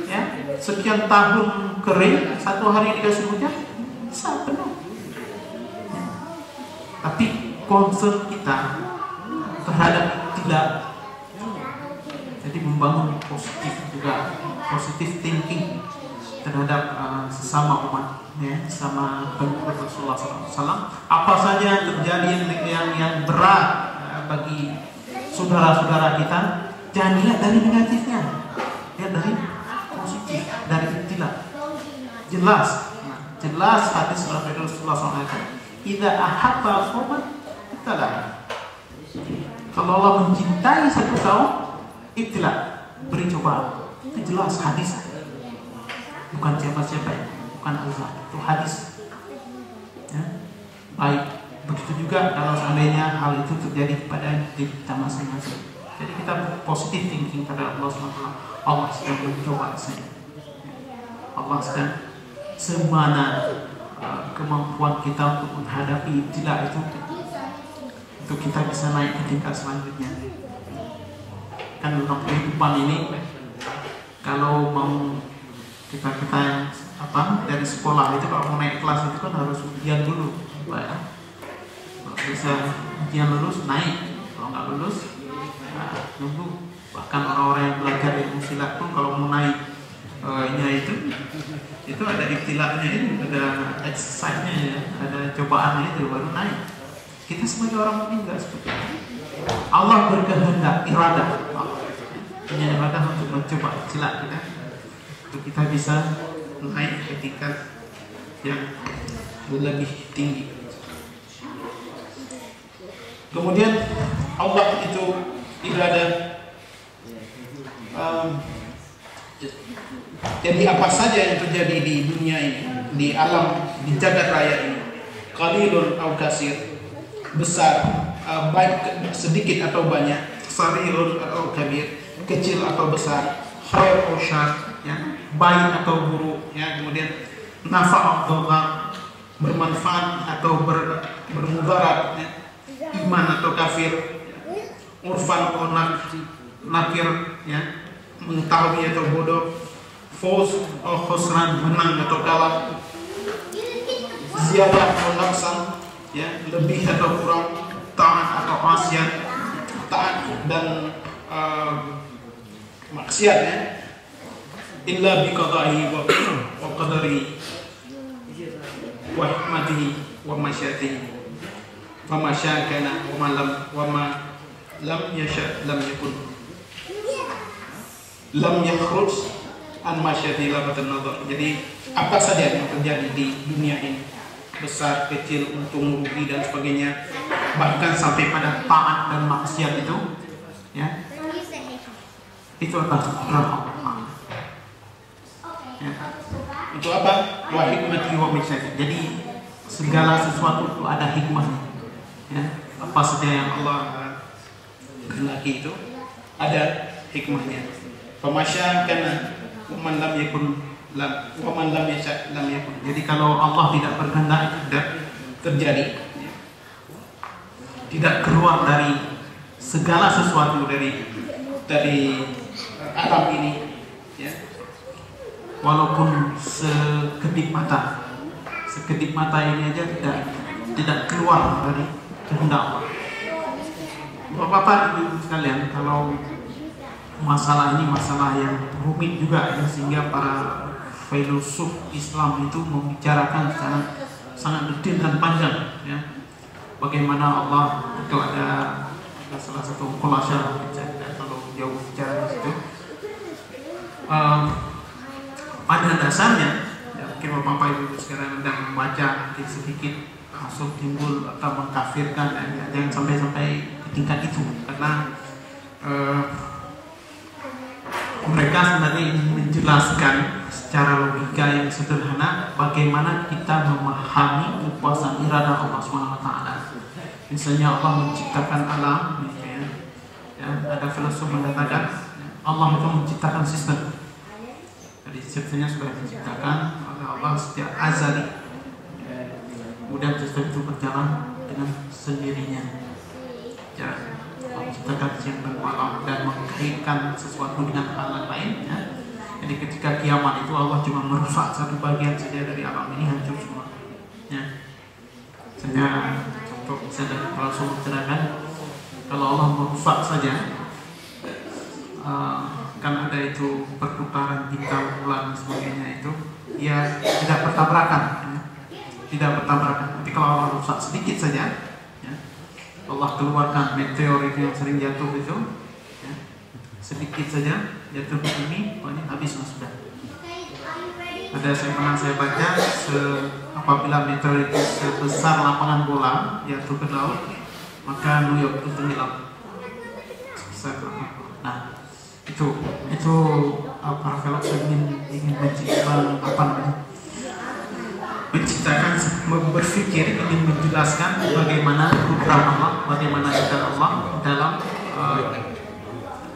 ya, sekian tahun kering, satu hari dikasih hujan, bisa penuh. Ya. Tapi concern kita terhadap tidak, jadi membangun positif juga, positif thinking terhadap sesama umat ya, sama pengikut Rasulullah SAW. Apa saja yang terjadi yang berat bagi saudara-saudara kita, jangan lihat dari negatifnya, lihat dari positif, dari tidak. Jelas hadis Rasulullah SAW, idza ahabba qauman ibtalah. Kalau Allah mencintai satu kaum, ibtilah, beri cobaan. Itu jelas hadis. Bukan siapa-siapa ya, bukan azab, itu hadis. Ya. Baik, begitu juga kalau seandainya hal itu terjadi pada kita masing-masing. Jadi kita positif thinking pada Allah SWT. Allah sedang mencoba saya. Allah sedang semana kemampuan kita untuk menghadapi ibtilah itu, untuk kita bisa naik ke tingkat selanjutnya. Kan dalam kehidupan ini, kalau mau kita dari sekolah itu, kalau mau naik kelas itu kan harus ujian dulu, Pak ya. Kalau bisa ujian lulus naik, kalau nggak lulus nunggu. Bahkan orang-orang yang belajar ilmu silat pun kalau mau naik itu ada ibtilahnya, ada exercise-nya ya, ada cobaannya itu baru naik. Kita sebagai orang mukmin nggak seperti itu. Allah berkehendak, iradah, punya iradah untuk mencoba ibtilah kita, untuk kita bisa naik ke tingkat yang lebih tinggi. Kemudian Allah itu iradah. Jadi apa saja yang terjadi di dunia ini, di alam, di jagat raya ini, qalilun aw kasir, besar, baik sedikit atau banyak, sarirun atau kabir, kecil atau besar, khair atau syar, ya, baik atau buruk, ya, kemudian nafa' atau dhar, bermanfaat atau bermudarat, ya, iman atau kafir, urfan atau nakir, ya, mengetahui atau bodoh, fawz atau khusran, menang atau kalah, ziyadah atau naqsan, ya, lebih atau kurang, taat atau maksiat, taat dan maksiat, ya, illa bi qada'i wa qadari wa hikmatihi wa masyiatihi wa ma syaa kana wa ma lam yasha lam yakun lam yakhruj an masyiatihi labatun nadhar. Jadi apa saja yang terjadi di dunia ini, besar, kecil, untung, rugi dan sebagainya, bahkan sampai pada taat dan maksiat itu, ya, itu adalah Allah. Ya. Untuk apa? Wa hikmati wa misyati. Jadi segala sesuatu itu ada hikmahnya. Ya. Apa saja yang Allah kehendaki itu ada hikmahnya. Famasya kana man lam yakun wa man lam yasha lam yakun. Jadi kalau Allah tidak berkehendak itu tidak terjadi. Tidak keluar dari segala sesuatu dari alam ini, ya. Walaupun sekedip mata ini aja tidak keluar dari kehendak Allah. Bapak-bapak, ibu sekalian, kalau masalah ini masalah yang rumit juga, ya, sehingga para filosof Islam itu membicarakan secara sangat detail dan panjang, ya. Bagaimana Allah itu ada salah satu kolasyah, kalau jauh bicara di situ. Pada dasarnya, ya, mungkin bapak ibu sekarang sedang membaca sedikit langsung timbul atau mengkafirkan, ya, jangan sampai ke tingkat itu, karena mereka sebenarnya ingin menjelaskan secara logika yang sederhana bagaimana kita memahami kekuasaan iradah Allah SWT. Misalnya Allah menciptakan alam, ya, ada filosof mengatakan Allah itu menciptakan sistem. Jadi sistemnya sudah diciptakan oleh Allah sejak azali. Kemudian sistem itu berjalan dengan sendirinya. Ya, Allah menciptakan siang dan malam dan mengkaitkan sesuatu dengan hal lain. Ya. Jadi ketika kiamat itu Allah cuma merusak satu bagian saja dari alam ini, hancur semua. Ya. Misalnya contoh bisa dari Rasul menceritakan, kalau Allah merusak saja, kan ada itu perputaran bintang, bulan dan sebagainya itu, ya tidak bertabrakan, ya. Tidak bertabrakan. Tapi kalau Allah rusak sedikit saja, ya, Allah keluarkan meteor itu yang sering jatuh itu, ya, sedikit saja jatuh ke bumi, pokoknya habis sudah. Ada saya baca apabila meteor itu sebesar lapangan bola jatuh ke laut, maka New York itu tenggelam. Nah, itu para filosof ingin menciptakan, berpikir, ingin menjelaskan bagaimana program Allah, bagaimana cara Allah dalam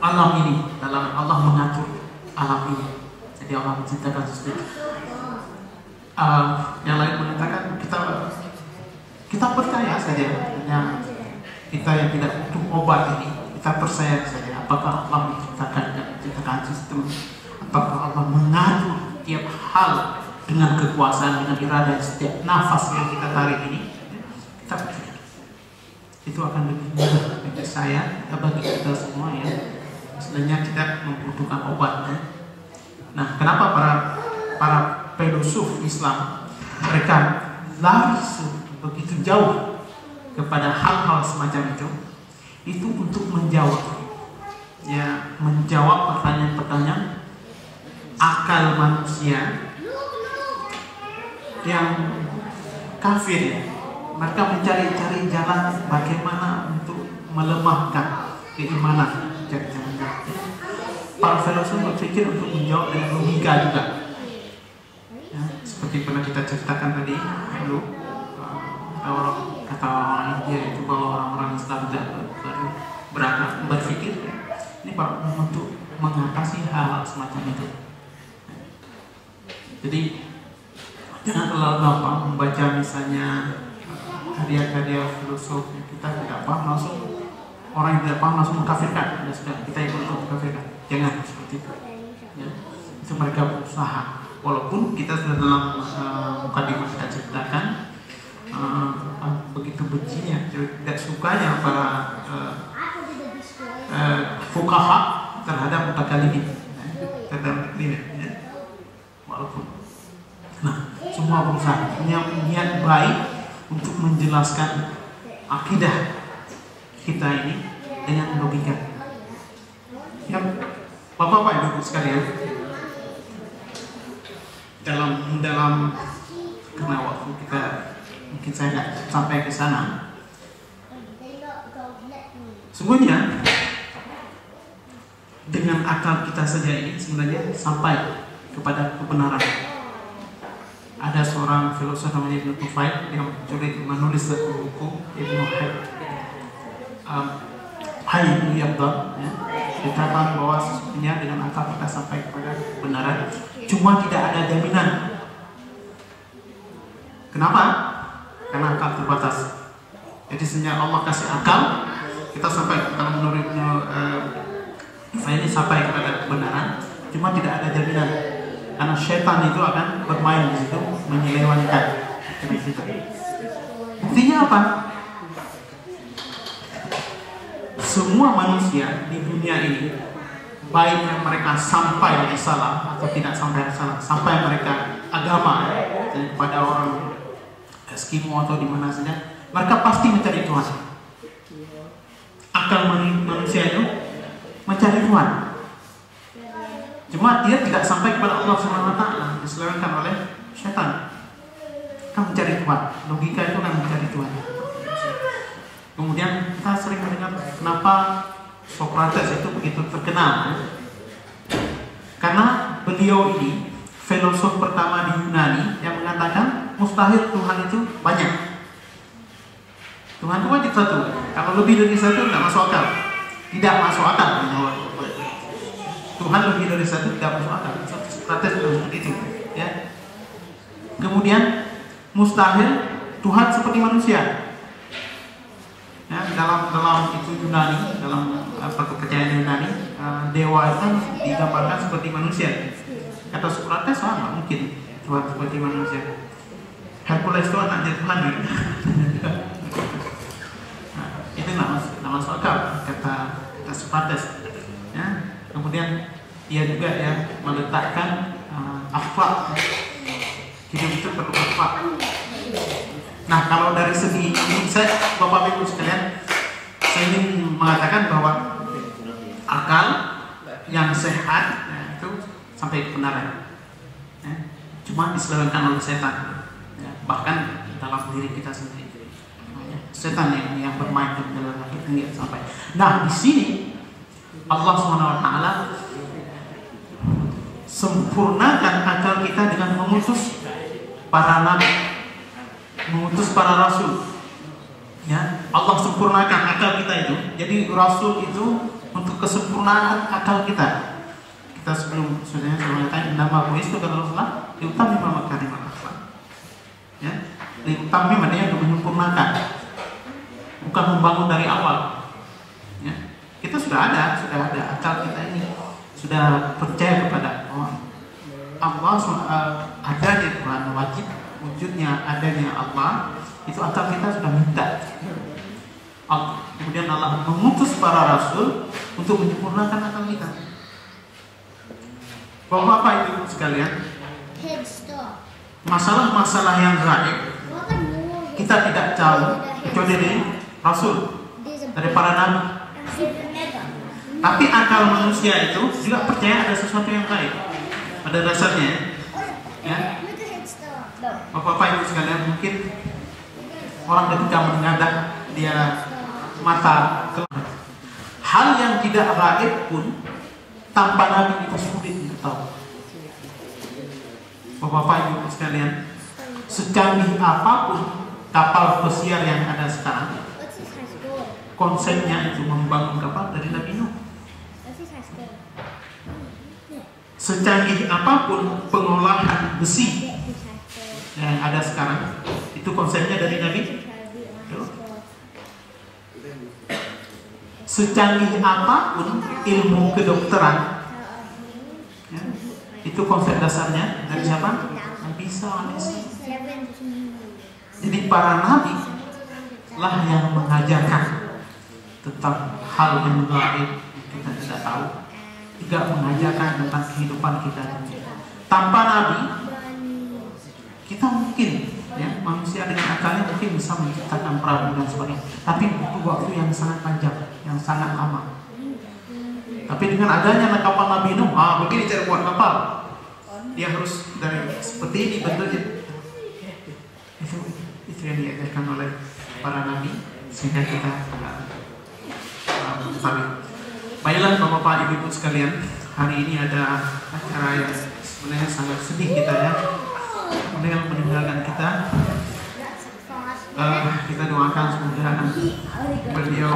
alam ini, dalam Allah mengatur alam ini. Jadi Allah menciptakan sesuatu. Yang lain mengatakan kita percaya saja, hanya kita yang tidak butuh obat ini, kita percaya saja. Apakah Allah menciptakan sistem, apakah Allah mengatur tiap hal dengan kekuasaan, dengan iradah, setiap nafas yang kita tarik ini, kita percaya. Itu akan lebih mudah bagi saya, bagi kita semua, ya. Sebenarnya kita membutuhkan obat, ya. Nah, kenapa para filosof Islam mereka lari begitu jauh kepada hal-hal semacam itu untuk menjawab pertanyaan-pertanyaan akal manusia yang kafir, ya. Mereka mencari-cari jalan bagaimana untuk melemahkan keimanan. Para filosof berpikir untuk menjawab dengan logika juga, ya, seperti pernah kita ceritakan tadi dulu, kata orang India itu bahwa orang-orang Islam tidak berpikir, ya. Ini untuk mengatasi hal-hal semacam itu. Jadi jangan terlalu gampang membaca misalnya karya-karya filosof kita tidak paham langsung, orang yang tidak paham langsung mengkafirkan, sudah kita ikut mengkafirkan. Jangan seperti itu, ya. Itu mereka berusaha, walaupun kita sudah dalam mukadimah kita ceritakan begitu bencinya, tidak sukanya para fuqaha terhadap mutakalimin, ya. Walaupun, nah, semua berusaha punya niat baik untuk menjelaskan akidah kita ini dengan logika. Ya, Bapak-bapak Ibu sekalian, dalam karena waktu kita mungkin saya nggak sampai ke sana. Sungguhnya dengan akal kita saja ini sebenarnya sampai kepada kebenaran. Ada seorang filosof namanya Ibnu Tufail yang menulis satu buku, Ibnu Ibnu Yabdal, ya, dikatakan bahwa sesungguhnya dengan akal kita sampai kepada kebenaran, cuma tidak ada jaminan. Kenapa? Karena akal terbatas. Jadi sebenarnya Allah kasih akal, kita sampai, kalau menurut saya ini sampai kepada kebenaran, cuma tidak ada jaminan. Karena setan itu akan bermain di situ, menyelewengkan. Buktinya apa? Semua manusia di dunia ini, baik yang mereka sampai di salah atau tidak sampai salah, sampai mereka agama, kepada orang Eskimo atau di mana saja, mereka pasti mencari Tuhan. Akal manusia itu mencari Tuhan. Cuma dia tidak sampai kepada Allah Subhanahu wa taala, diselewengkan oleh setan. Kan mencari Tuhan. Logika itu kan mencari Tuhan. Kemudian kita sering mendengar kenapa Socrates itu begitu terkenal. Karena beliau ini filosof pertama di Yunani yang mengatakan mustahil Tuhan itu banyak. Tuhan itu wajib satu. Kalau lebih dari satu tidak masuk akal. Tidak masuk akal. Tuhan lebih dari satu tidak masuk akal. Socrates seperti itu. Ya. Kemudian mustahil Tuhan seperti manusia. Ya, dalam itu Yunani, dalam kepercayaan Yunani, dewa itu digambarkan seperti manusia. Kata Socrates, nggak mungkin Tuhan seperti manusia. Hercules itu anaknya Tuhan. Nah, itu nggak masuk akal kata Socrates. Ya. Kemudian dia juga ya meletakkan akhlak. Hidup itu perlu akhlak. Nah, kalau dari segi ini, Bapak Ibu sekalian, saya ingin mengatakan bahwa akal yang sehat itu sampai kebenaran. Ya, cuma diselewengkan oleh setan. Ya, bahkan dalam diri kita sendiri. Ya, setan yang bermain di dalam hati kita sampai. Nah, di sini Allah SWT sempurnakan akal kita dengan mengutus para nabi, mengutus para rasul. Ya, Allah sempurnakan akal kita itu. Jadi rasul itu untuk kesempurnaan akal kita. Kita sebelum sudah mengatakan nama itu kata Rasulullah, diutami makarimah akhlak. Ya, diutami maknanya untuk menyempurnakan, bukan membangun dari awal. Ya, kita sudah ada akal kita ini, sudah percaya kepada Allah ada di Quran, wajib wujudnya adanya Allah, itu akal kita sudah minta. Kemudian Allah mengutus para rasul untuk menyempurnakan akal kita. Bapak Ibu sekalian, masalah-masalah yang gaib kita tidak tahu kecuali dari rasul, dari para nabi. Tapi akal manusia itu juga percaya ada sesuatu yang gaib, pada dasarnya. Ya, Bapak Ibu sekalian, mungkin orang ketika menghadap dia mata ke hal yang tidak gaib pun tanpa nabi itu sulit untuk tahu. Bapak Ibu sekalian, secanggih apapun kapal pesiar yang ada sekarang, konsepnya itu membangun kapal dari Nabi Nuh. Secanggih apapun pengolahan besi yang ada sekarang, itu konsepnya dari Nabi Nuh. Secanggih apapun ilmu kedokteran, ya, itu konsep dasarnya dari siapa? Nabi Isa. Jadi para nabi lah yang mengajarkan tentang hal yang gaib kita tidak tahu, tidak mengajarkan tentang kehidupan kita. Tanpa nabi kita mungkin, ya, manusia dengan akalnya mungkin bisa menciptakan perahu dan sebagainya, tapi butuh waktu yang sangat panjang, yang sangat lama. Tapi dengan adanya kapal Nabi Nuh, begini cara buat kapal, dia harus dari seperti ini bentuknya. Itu yang diajarkan oleh para nabi, sehingga kita mengetahui. Baiklah Bapak Ibu sekalian, hari ini ada acara yang sebenarnya sangat sedih kita ya. Beliau meninggalkan kita. Kita doakan semoga beliau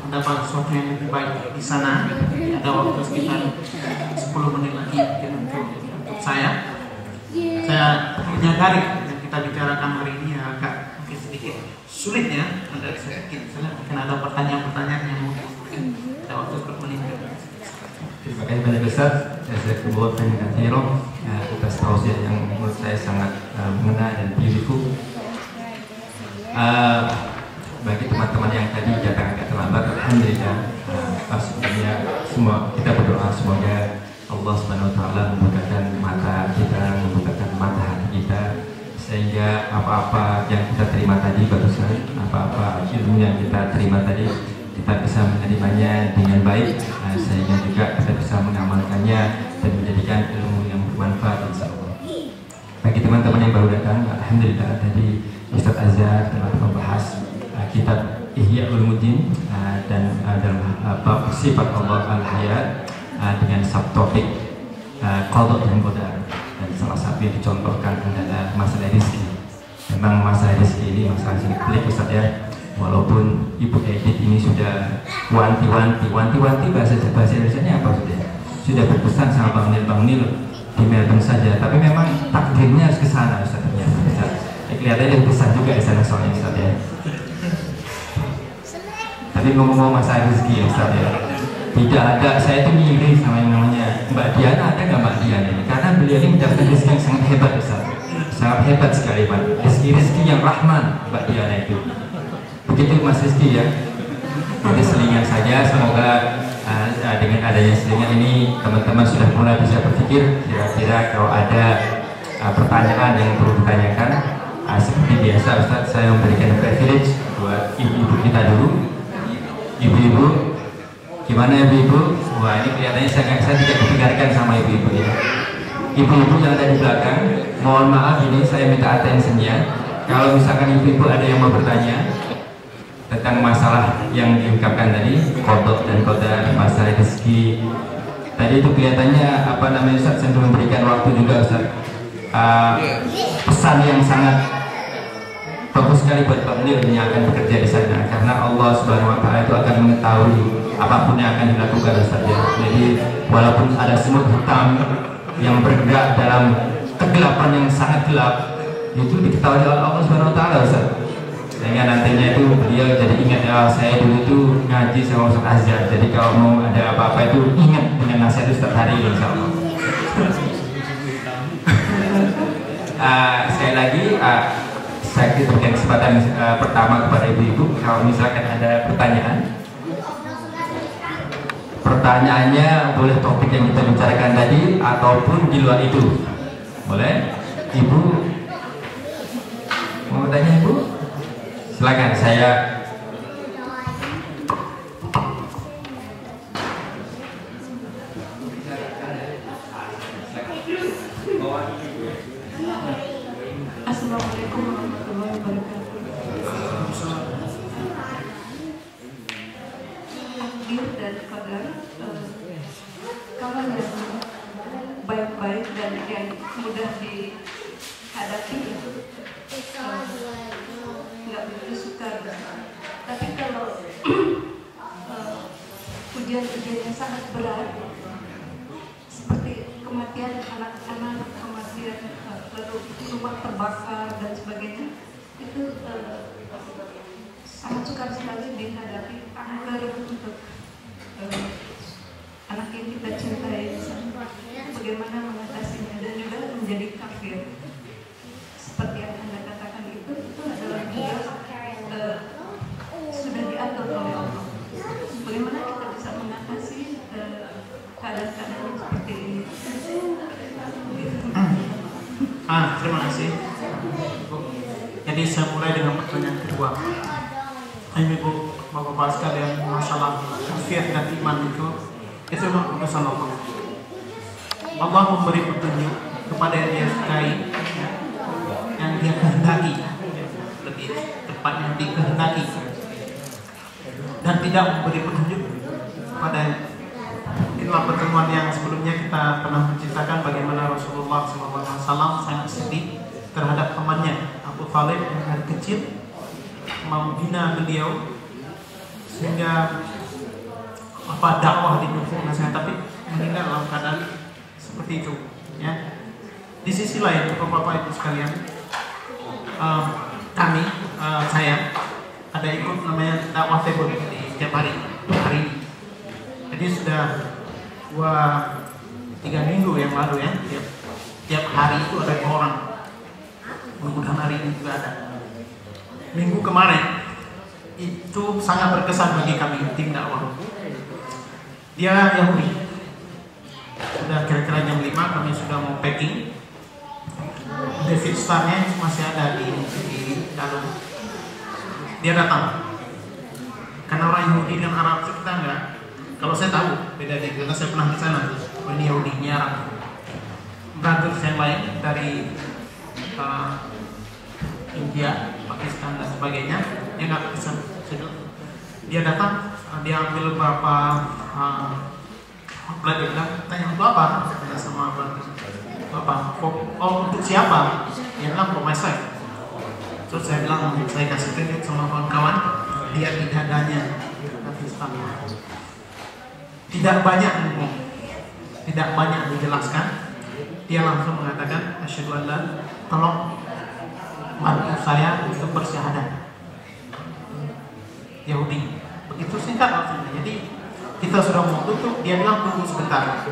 mendapat sesuatu yang lebih baik di sana. Ada waktu sekitar 10 menit lagi mungkin untuk saya. Saya menyadari yang kita bicarakan hari ini agak mungkin sedikit sulit ya. Ada sedikit, mungkin ada pertanyaan-pertanyaan yang mungkin ada waktu 10 menit. Terima kasih banyak Ustaz. Jazakumullah khairan atas tausiah yang menurut saya sangat mengena dan beautiful. Bagi teman-teman yang tadi datang agak terlambat, alhamdulillah. Sebenarnya semua kita berdoa semoga Allah Subhanahu wa taala membukakan mata kita, membukakan mata hati kita, sehingga apa-apa yang kita terima tadi barusan, apa-apa ilmu yang kita terima tadi kita bisa menerimanya dengan baik, sehingga juga kita bisa mengamalkannya dan menjadikan ilmu yang bermanfaat insyaallah. Bagi teman-teman yang baru datang, alhamdulillah tadi Ustaz Azhar telah membahas kitab Ihya Ulumuddin dan dalam bab sifat Allah al-Hayat dengan subtopik qada dan qadar, dan salah satu yang dicontohkan adalah masalah rezeki. Memang masalah rezeki ini masalah sedikit pelik Ustaz ya. Walaupun Ibu Edit ini sudah wanti-wanti bahasa Indonesianya apa sudah berpesan sama Bang Nil di Melbourne saja, tapi memang takdirnya harus ke sana Ustaz ternyata Ustaz. Kelihatannya besar juga di sana soalnya Ustaz ya. Tapi ngomong-ngomong masalah rezeki Ustaz ya, tidak ada, saya itu ngiri sama yang namanya Mbak Diana, ada nggak Mbak Diana ini? Karena beliau ini mendapatkan rezeki yang sangat hebat Ustaz, sangat hebat sekali Pak. Rezeki yang rahman Mbak Diana itu. Begitu Mas Rizky ya. Jadi selingan saja, semoga dengan adanya selingan ini teman-teman sudah mulai bisa berpikir kira-kira kalau ada pertanyaan yang perlu ditanyakan. Seperti biasa Ustaz, saya memberikan privilege buat ibu-ibu kita dulu. Ibu-ibu, gimana ibu-ibu? Wah ini kelihatannya saya tidak didengarkan sama ibu-ibu ya. Ibu-ibu yang ada di belakang, mohon maaf ini saya minta attention-nya. Kalau misalkan ibu-ibu ada yang mau bertanya tentang masalah yang diungkapkan tadi, kodok dan qadar, masalah rezeki tadi itu kelihatannya apa namanya Ustaz, saya memberikan waktu juga Ustaz, pesan yang sangat bagus sekali buat Pak Munir yang akan bekerja di sana, karena Allah Subhanahu wa taala itu akan mengetahui apapun yang akan dilakukan Ustaz ya. Jadi walaupun ada semut hitam yang bergerak dalam kegelapan yang sangat gelap, itu diketahui oleh Allah Subhanahu wa taala Ustaz. Sehingga nantinya itu beliau jadi ingat, saya dulu itu ngaji sama Ustaz Azhar, jadi kalau mau ada apa-apa itu ingat dengan nasihat Ustaz hari ini insyaallah. Sekali lagi saya berikan kesempatan pertama kepada ibu-ibu, kalau misalkan ada pertanyaannya boleh topik yang kita bicarakan tadi ataupun di luar itu boleh. Ibu mau tanya ibu? Silakan, saya Assalamualaikum warahmatullahi wabarakatuh. Takdir dan qadar, kalau yang baik-baik dan yang mudah dihadapi itu nggak begitu suka. Tapi kalau ujian-ujiannya sangat berat, seperti kematian anak-anak, kematian lalu rumah terbakar dan sebagainya, itu sangat sukar sekali dihadapi anger untuk anak yang kita cintai. Bagaimana mengatasinya dan juga menjadi kafir seperti yang Anda katakan itu adalah juga sudah diatur oleh Allah. Bagaimana kita bisa mengatasi keadaan-keadaan seperti ini? Terima kasih. Jadi saya mulai dengan pertanyaan kedua. Ibu, bapak-bapak sekalian, masalah kafir dan iman itu memang urusan Allah. Allah memberi petunjuk kepada yang dia sukai, yang dia kehendaki, lebih tepatnya dikehendaki, dan tidak memberi petunjuk kepada yang dalam pertemuan yang sebelumnya kita pernah menceritakan bagaimana Rasulullah SAW sangat sedih terhadap temannya Abu Thalib yang dari kecil membina beliau sehingga dakwah didukung nasihat, tapi meninggal dalam keadaan seperti itu. Ya. Di sisi lain, Bapak Ibu sekalian, saya ada ikut namanya dakwah tebun di tiap hari ini. Jadi sudah 2-3 minggu yang lalu ya, tiap hari itu ada 2 orang. Mudah-mudahan hari ini juga ada. Minggu kemarin itu sangat berkesan bagi kami tim dakwah. Dia Yahudi. Sudah kira-kira jam 5 kami sudah mau packing. David Starnya masih ada di dalam. Dia datang. Karena orang Yahudi dan Arab kita enggak. Kalau saya tahu beda deh, karena saya pernah di sana. Ini Yahudi, ini Arab. Brothers yang lain dari India, Pakistan dan sebagainya, dia nggak pesan. Dia datang, dia ambil beberapa dia bilang, tanya untuk apa? Tanya sama apa? Untuk siapa? Dia bilang for myself. Terus saya bilang, saya kasih tunjuk sama kawan-kawan, lihat di dadanya. Tidak banyak ngomong, tidak banyak dijelaskan. Dia langsung mengatakan, asyhadu an la, tolong bantu saya untuk bersyahadat. Yahudi. Begitu singkat maksudnya. Jadi kita sudah mau tutup, dia bilang tunggu sebentar.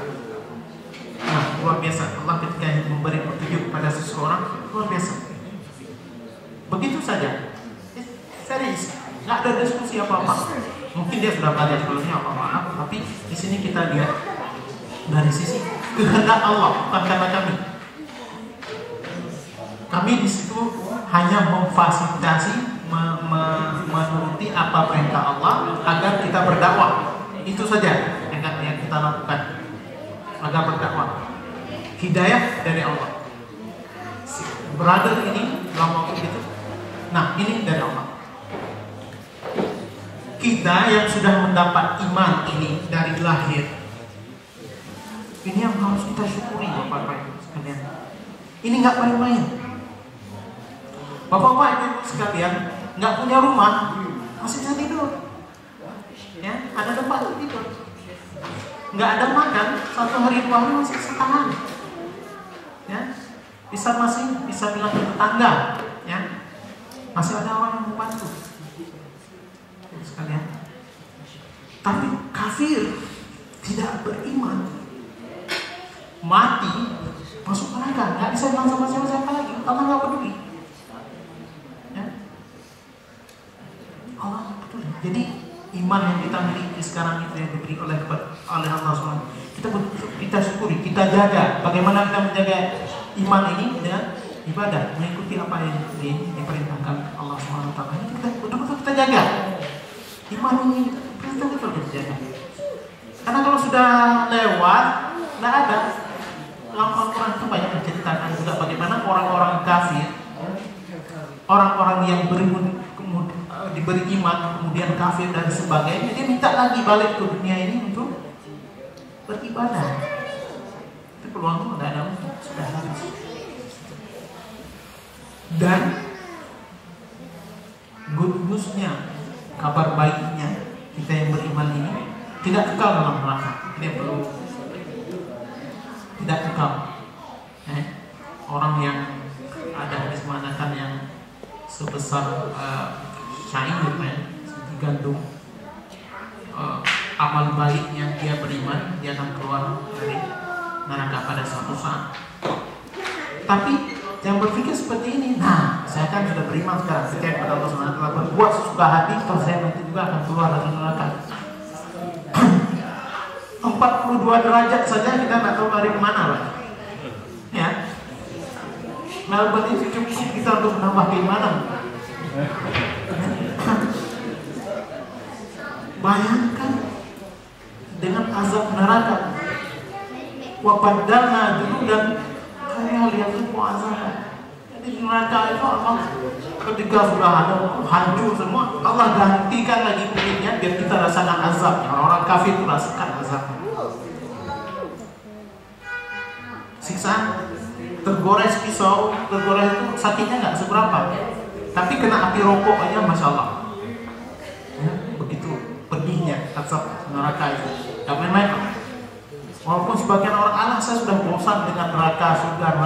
Nah, luar biasa. Allah ketika memberi petunjuk pada seseorang, luar biasa. Begitu saja. Serius, nggak ada diskusi apa-apa. Mungkin dia sudah belajar sebelumnya apa-apa, tapi di sini kita lihat dari sisi kehendak Allah, bukan karena kami. Kami di situ hanya memfasilitasi, menuruti apa perintah Allah agar kita berdakwah. Itu saja yang kita lakukan agar berdakwah. Hidayah dari Allah. Brother ini dalam waktu itu, nah ini dari Allah. Kita yang sudah mendapat iman ini dari lahir, ini yang harus kita syukuri, Bapak Ibu sekalian. Ini nggak main-main. Bapak-bapak Ibu sekalian, nggak punya rumah, masih bisa tidur. Ya, ada tempat untuk tidur. Nggak ada makan, 1 hari 2 hari masih bisa tahan. Ya, masih bisa bilang ke tetangga, ya, masih ada orang yang membantu. Sekalian. Tapi kafir tidak beriman, mati masuk neraka, nggak bisa bilang sama siapa lagi, Allah nggak peduli. Ya. Allah nggak peduli. Jadi iman yang kita miliki sekarang itu yang diberi oleh Allah SWT. Kita syukuri, kita jaga. Bagaimana kita menjaga iman ini dan ibadah, mengikuti apa yang diperintahkan Allah SWT. Ini kita betul-betul kita jaga. Iman ini betul-betul kita jaga. Karena kalau sudah lewat, nggak ada. Dalam Al-Quran itu banyak menceritakan juga bagaimana orang-orang kafir, orang-orang yang diberi iman kemudian kafir dan sebagainya, dia minta lagi balik ke dunia ini untuk beribadah. Itu peluang nggak ada, sudah habis. Dan good news-nya, kabar baiknya, kita yang beriman ini tidak kekal dalam neraka. Ini perlu, tidak kekal. Orang yang ada hadis mengatakan yang sebesar syair, seperti gandum, amal baiknya dia beriman, dia akan keluar dari neraka pada suatu saat. Tapi yang berpikir seperti ini, nah saya kan sudah beriman sekarang, percaya pada Allah SWT, berbuat sesuka hati, kalau saya nanti juga akan keluar dari neraka. 42 derajat saja kita nggak tahu dari mana, Pak. Ya, Melbourne itu cukup kita untuk menambah keimanan. Bayangkan dengan azab neraka. Wapadana dulu dan kaya lihat itu azab. Jadi neraka itu Allah ketika sudah ada hancur semua, Allah gantikan lagi kulitnya biar kita rasakan azabnya. Orang kafir itu rasakan azabnya. siksa, tergores pisau, tergores itu sakitnya nggak seberapa, tapi kena api rokok aja masya Allah, ya, begitu pedihnya asap neraka itu, nggak main-main. Walaupun sebagian orang saya sudah bosan dengan neraka surga,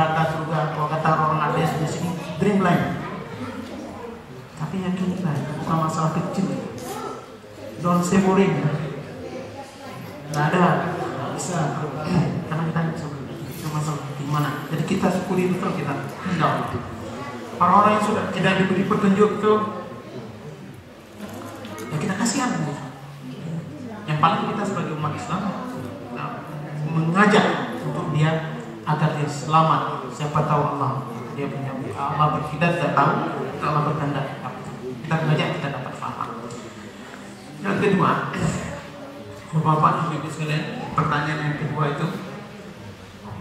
kalau kata orang ada di sini dreamland, tapi yakinlah itu bukan masalah kecil, don't say boring, nggak ada, nggak bisa, karena kita bisa itu masalah gimana. Jadi kita syukuri itu kita tinggal. Orang-orang yang sudah tidak diberi petunjuk itu, ya kita kasihan. Yang paling kita sebagai umat Islam mengajak untuk dia agar dia selamat. Siapa tahu Allah dia punya Allah berkidat, tidak tahu Allah berkehendak. Kita mengajak kita dapat faham. Yang kedua, Bapak Ibu sekalian, pertanyaan yang kedua itu,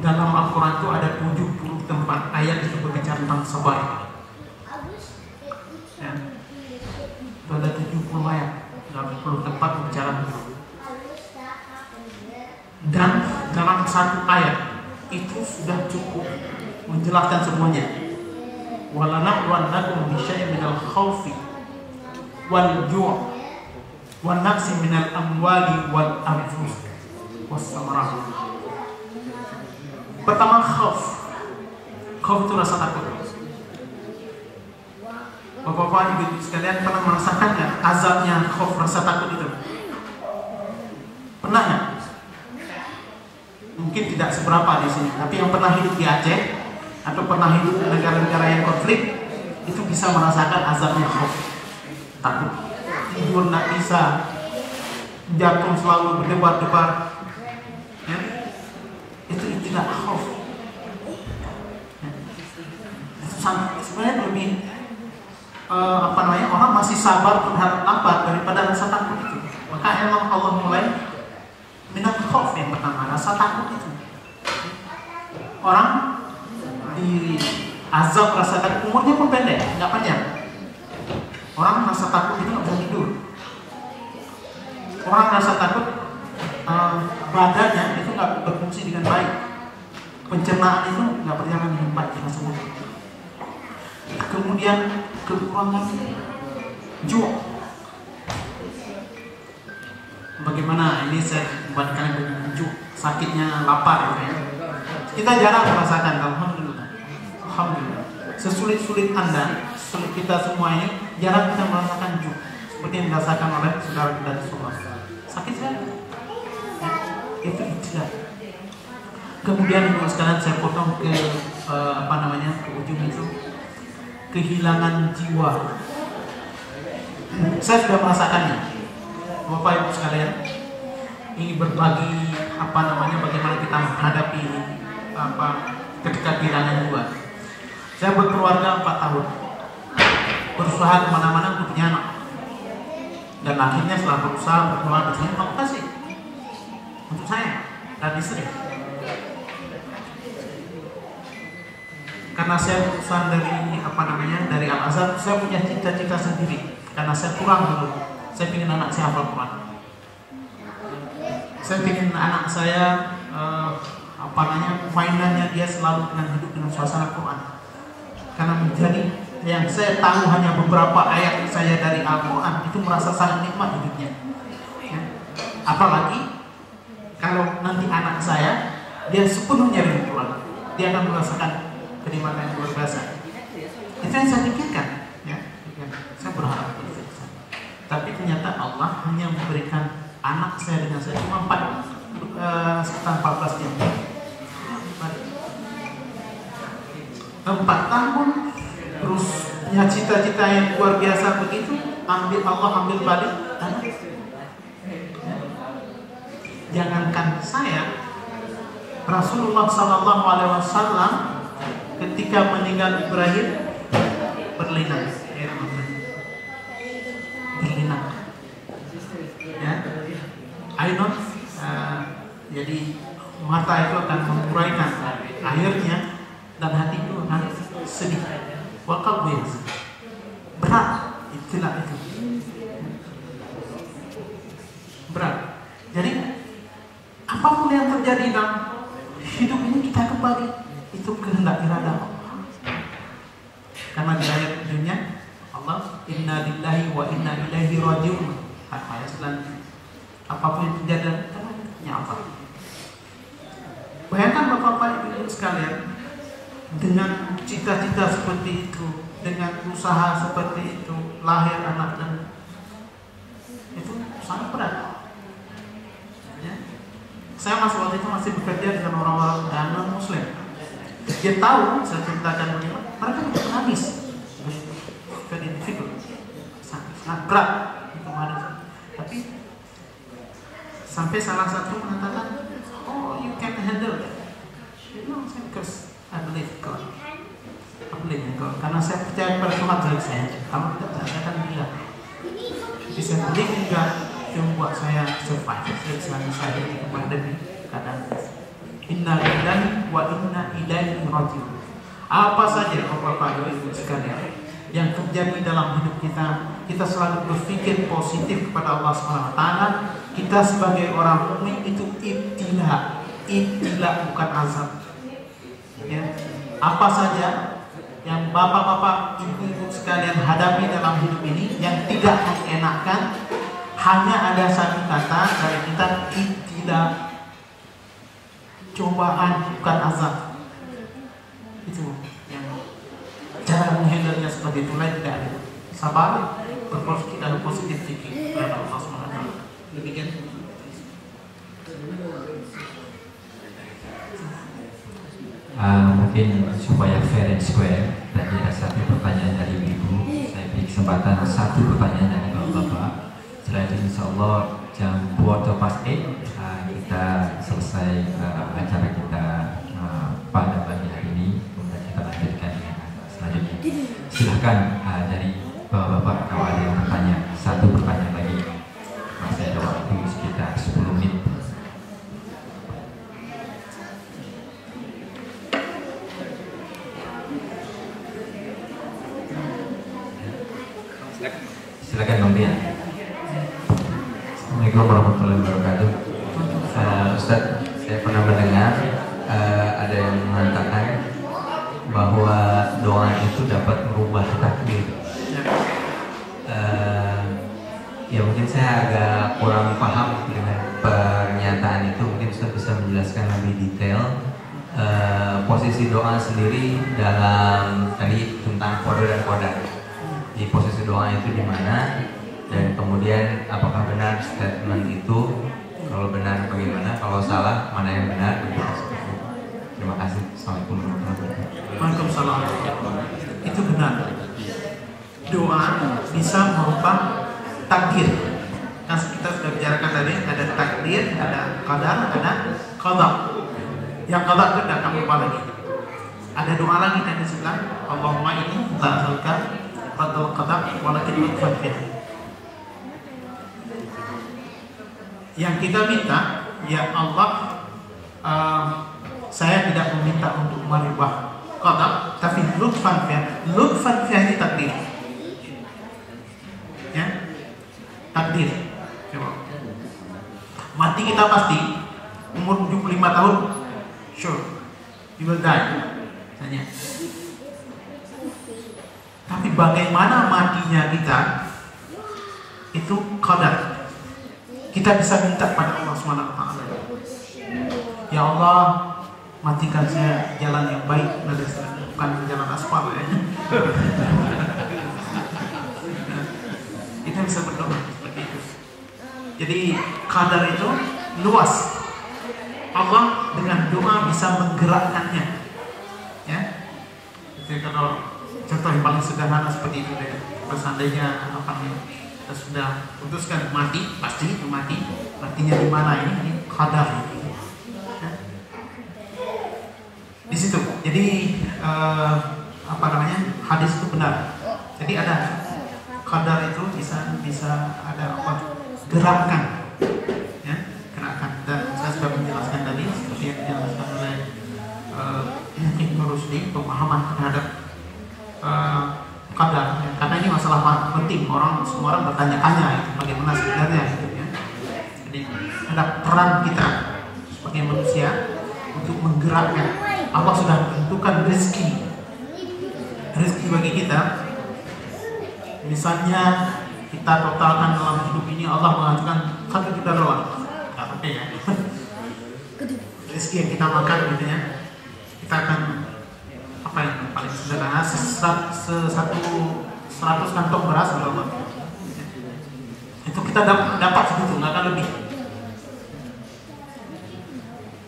dalam Al-Quran itu ada 70 tempat ayat itu berbicara tentang sabar. Ya. Itu ada 70 ayat, 60 tempat berbicara tentang. Dan dalam satu ayat itu sudah cukup menjelaskan semuanya. Walanabluwannakum bisyai'in minal khaufi wal ju' wan naqsin minal amwali wal anfus was samarat. Pertama khauf itu rasa takut. Bapak-bapak ibu sekalian pernah merasakan nggak azabnya khauf, rasa takut itu? Pernah nggak? Mungkin tidak seberapa di sini, tapi yang pernah hidup di Aceh atau pernah hidup di negara-negara yang konflik itu bisa merasakan azabnya khauf, takut, tidur nggak bisa, jantung selalu berdebar-debar, ya? Itu tidak khauf. Ya. Sebenarnya lebih orang masih sabar terhadap lapar daripada rasa takut itu. Maka emang Allah mulai minat khauf yang pertama, rasa takut itu. Orang di azab rasa takut, umurnya pun pendek, nggak panjang. Orang rasa takut itu nggak bisa tidur. Orang rasa takut badannya itu nggak berfungsi dengan baik, pencernaan itu nggak berjalan dengan baik, rasa takut. Kemudian kekurangan ju'. Bagaimana ini saya buat kalian berunjuk sakitnya lapar ya. Kita jarang merasakan, alhamdulillah. Sesulit-sulit Anda, sulit kita semua ini jarang kita merasakan juk seperti yang dirasakan oleh saudara kita di Solo. Sakit sekali. Itu tidak. Kemudian ibu sekalian saya potong ke ke ujung itu, kehilangan jiwa. Saya sudah merasakannya. Bapak Ibu sekalian, ini berbagi bagaimana kita menghadapi ketika kehilangan jiwa. Saya berkeluarga 4 tahun, berusaha kemana-mana untuk punya anak, dan akhirnya setelah berusaha berkeluarga saya mau kasih untuk saya dan istri. Karena saya lulusan dari Al-Azhar, saya punya cita-cita sendiri. Karena saya kurang dulu. Saya ingin anak saya hafal Quran. Saya ingin anak saya mainannya dia selalu hidup dengan suasana Quran. Karena menjadi yang saya tahu hanya beberapa ayat saya dari Al-Quran itu merasa sangat nikmat hidupnya. Ya. Apalagi kalau nanti anak saya dia sepenuhnya dari Quran, dia akan merasakan kenikmatan yang luar biasa. Itu yang saya pikirkan. Ya. Saya berharap. Tapi ternyata Allah hanya memberikan anak saya dengan saya cuma sekitar 14 jam. 4 tahun terus punya cita-cita yang luar biasa begitu, Allah ambil balik anak. Jangankan saya, Rasulullah SAW ketika meninggal Ibrahim berlinang. Ya, jadi mata itu akan menguraikan akhirnya dan hati itu akan sedih. Wakal biasa berat, itulah itu berat. Jadi apapun yang terjadi dalam hidup ini kita kembali itu kehendak irada Allah. Karena di ayat dunia Allah, inna lillahi wa inna ilaihi rajiun. Ayat selanjutnya, apapun yang terjadi karena apa? Bayangkan bapak-bapak ibu sekalian, dengan cita-cita seperti itu, dengan usaha seperti itu, lahir anak dan itu sangat berat. Ya. Saya waktu itu masih bekerja dengan orang-orang non Muslim. Dia tahu, saya ceritakan bagaimana mereka tidak menangis. Very difficult, sangat berat itu manusia. Tapi sampai salah satu mengatakan, oh you can handle that. Because I believe God. I believe in God. Karena saya percaya pada Tuhan dari saya. Kamu tidak akan bilang. Jadi saya believe in God itu membuat saya survive. Selama saya menghadapi keadaan. Inna lillahi wa inna ilaihi rajiun. Apa saja Bapak Ibu sekalian yang terjadi dalam hidup kita, kita selalu berpikir positif kepada Allah SWT. Kita sebagai orang mukmin itu ibtila bukan azab. Ya. Apa saja yang bapak-bapak, ibu-ibu sekalian hadapi dalam hidup ini yang tidak mengenakan, hanya ada satu kata dari kita, ibtila, cobaan bukan azab. Itu yang cara menghandle-nya seperti itu lain tidak ada. Sabar, berpositif thinking kepada Allah SWT. Demikian. Mungkin supaya fair and square, tadi ada satu pertanyaan dari ibu, saya beri kesempatan satu pertanyaan dari bapak-bapak. Setelah itu insya Allah jam 8:15 kita selesai acara kita pada pagi hari ini. Kemudian kita lanjutkan dengan selanjutnya. Silahkan dari bapak-bapak kalau ada yang bertanya, satu pertanyaan lagi. Masih ada waktu sekitar 10 menit. Silakan Bang Dian. Assalamualaikum warahmatullahi wabarakatuh. Ustaz, saya pernah mendengar ada yang mengatakan bahwa doa itu dapat merubah takdir. Ya mungkin saya agak kurang paham dengan pernyataan itu. Mungkin Ustaz bisa menjelaskan lebih detail posisi doa sendiri dalam tadi tentang qada dan qadar. Di posisi doa itu di mana, dan kemudian apakah benar statement itu, kalau benar bagaimana, kalau salah mana yang benar. Terima kasih. Assalamualaikum warahmatullahi wabarakatuh. Waalaikumsalam. Itu benar. Doa bisa merubah takdir. Yang kita sudah bicarakan tadi, ada takdir, ada qadar, ada qada. Yang qada itu tidak akan berubah lagi. Ada doa lagi dari sebelah, Allahumma inni la'as'aluka qadal qadar walakin lutfan fiha. Yang kita minta, ya Allah, saya tidak meminta untuk merubah qadar, tapi lutfan fiha. Lutfan fiha ini takdir. Ya, takdir. Coba. Mati kita pasti umur 75 tahun, sure, you will die. Tanya. Tapi bagaimana matinya kita itu qadar. Kita bisa minta pada Allah SWT. Ya Allah, matikan saya jalan yang baik, bukan jalan aspal ya. Kita bisa berdoa seperti itu. Jadi qadar itu luas. Allah dengan doa bisa menggerakkannya. Ya. Jadi kalau contoh yang paling sederhana seperti itu deh. Seandainya kita sudah putuskan mati, pasti itu mati. Matinya di mana ini qadar. Ya. Di situ. Jadi hadis itu benar. Jadi ada qadar itu bisa ada gerakan. Ya, gerakan. Dan saya sudah menjelaskan tadi seperti yang dijelaskan oleh Ibnu Rusdi, pemahaman terhadap qadar, ya. Karena ini masalah penting, semua orang bertanya-tanya itu bagaimana sebenarnya gitu, ya. Jadi ada peran kita sebagai manusia untuk menggerakkan Allah sudah menentukan rezeki bagi kita. Misalnya kita totalkan dalam hidup ini, Allah mengajukan $1 juta, nggak apa ya. Rezeki yang kita makan gitu ya, kita akan apa yang paling sederhana 100 kantong beras berapa? Itu kita dapat segitu, nggak akan lebih.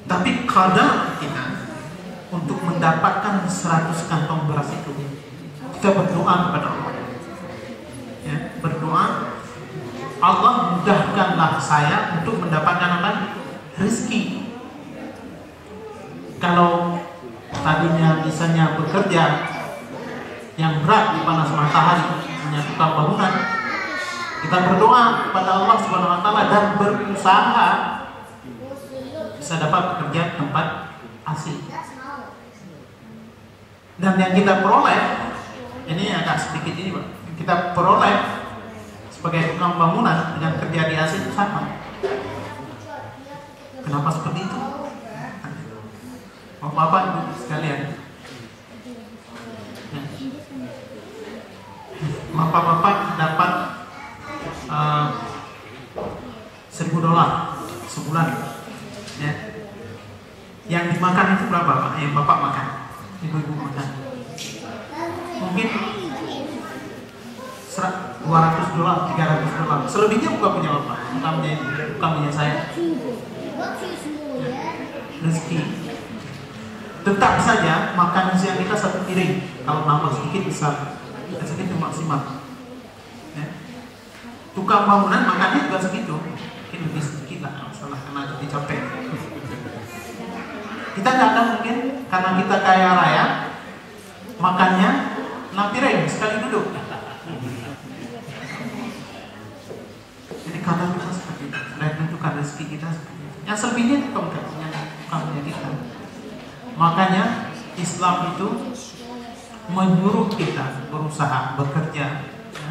Tapi kadang kita untuk mendapatkan 100 kantong beras itu, kita berdoa kepada Allah. Ya, berdoa, Allah mudahkanlah saya untuk mendapatkan apa? Rezeki. Kalau tadinya misalnya bekerja yang berat di panas matahari, punya tukang bangunan, kita berdoa kepada Allah Subhanahu wa taala dan berusaha bisa dapat bekerja di tempat AC. Dan yang kita peroleh, ini agak sedikit ini Pak, kita peroleh sebagai tukang bangunan dengan kerja di AC itu sama. Kenapa seperti itu? Bapak-bapak Ibu sekalian, bapak-bapak dapat $1.000 sebulan, ya. Yang dimakan itu berapa Pak? Yang Bapak makan, ibu-ibu makan, mungkin $200, $300. Selebihnya bukan punya Bapak, bukan punya saya. Rezeki. Tetap saja makan siang kita 1 piring. Kalau nambah sedikit bisa, sedikit maksimal. Ya. Tukang bangunan makannya juga segitu, mungkin lebih sedikit lah, masalah karena jadi capek. Kita nggak ada mungkin karena kita kaya raya, makannya 6 piring sekali duduk. Jadi kadang kita seperti itu, sudah tentukan rezeki kita seperti itu. Yang selebihnya itu bukan punya kita. Makanya Islam itu menyuruh kita berusaha, bekerja, ya.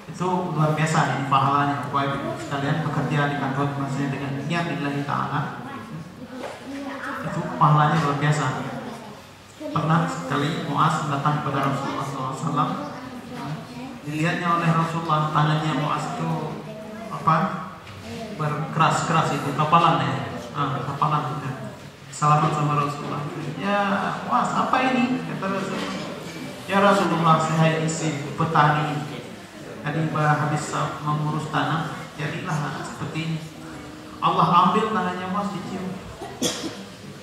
Itu luar biasa ini pahalanya. Bapak Ibu sekalian, bekerja di kantor maksudnya dengan niat lillahi ta'ala, itu pahalanya luar biasa. Pernah sekali Muaz datang kepada Rasulullah SAW, dilihatnya oleh Rasulullah, tangannya Muaz itu apa, berkeras-keras itu, kapalan ya, kapalan itu. Salaman sama Rasulullah. Ya Muaz, apa ini? Kata Rasulullah. Ya Rasulullah, saya isi petani, tadi habis mengurus tanah, jadilah seperti ini. Allah ambil tangannya Muaz, dicium.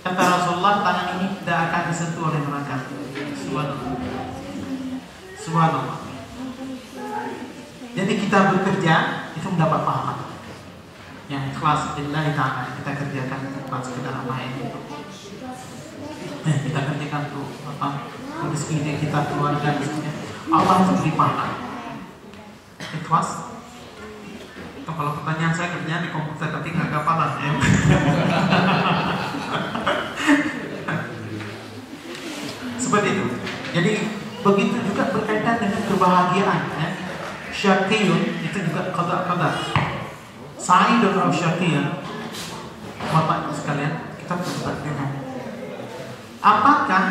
Kata Rasulullah, tangan ini tidak akan disentuh oleh neraka. Subhanallah. Subhanallah. Jadi kita bekerja itu mendapat pahala. Yang ikhlas lillahi ta'ala, kita kerjakan bukan sekedar main itu. Kita kerjakan tuh apa? Rezekinya kita keluarga misalnya. Allah itu beri pahala. Ikhlas. Kalau pertanyaan saya kerjanya di komputer tapi nggak kapalan ya. Seperti itu. Jadi begitu juga berkaitan dengan kebahagiaan ya. Syaqiyun itu juga qada-qada. Sa'idun aw syaqiyun. Bapak Ibu sekalian, kita bertanya, apakah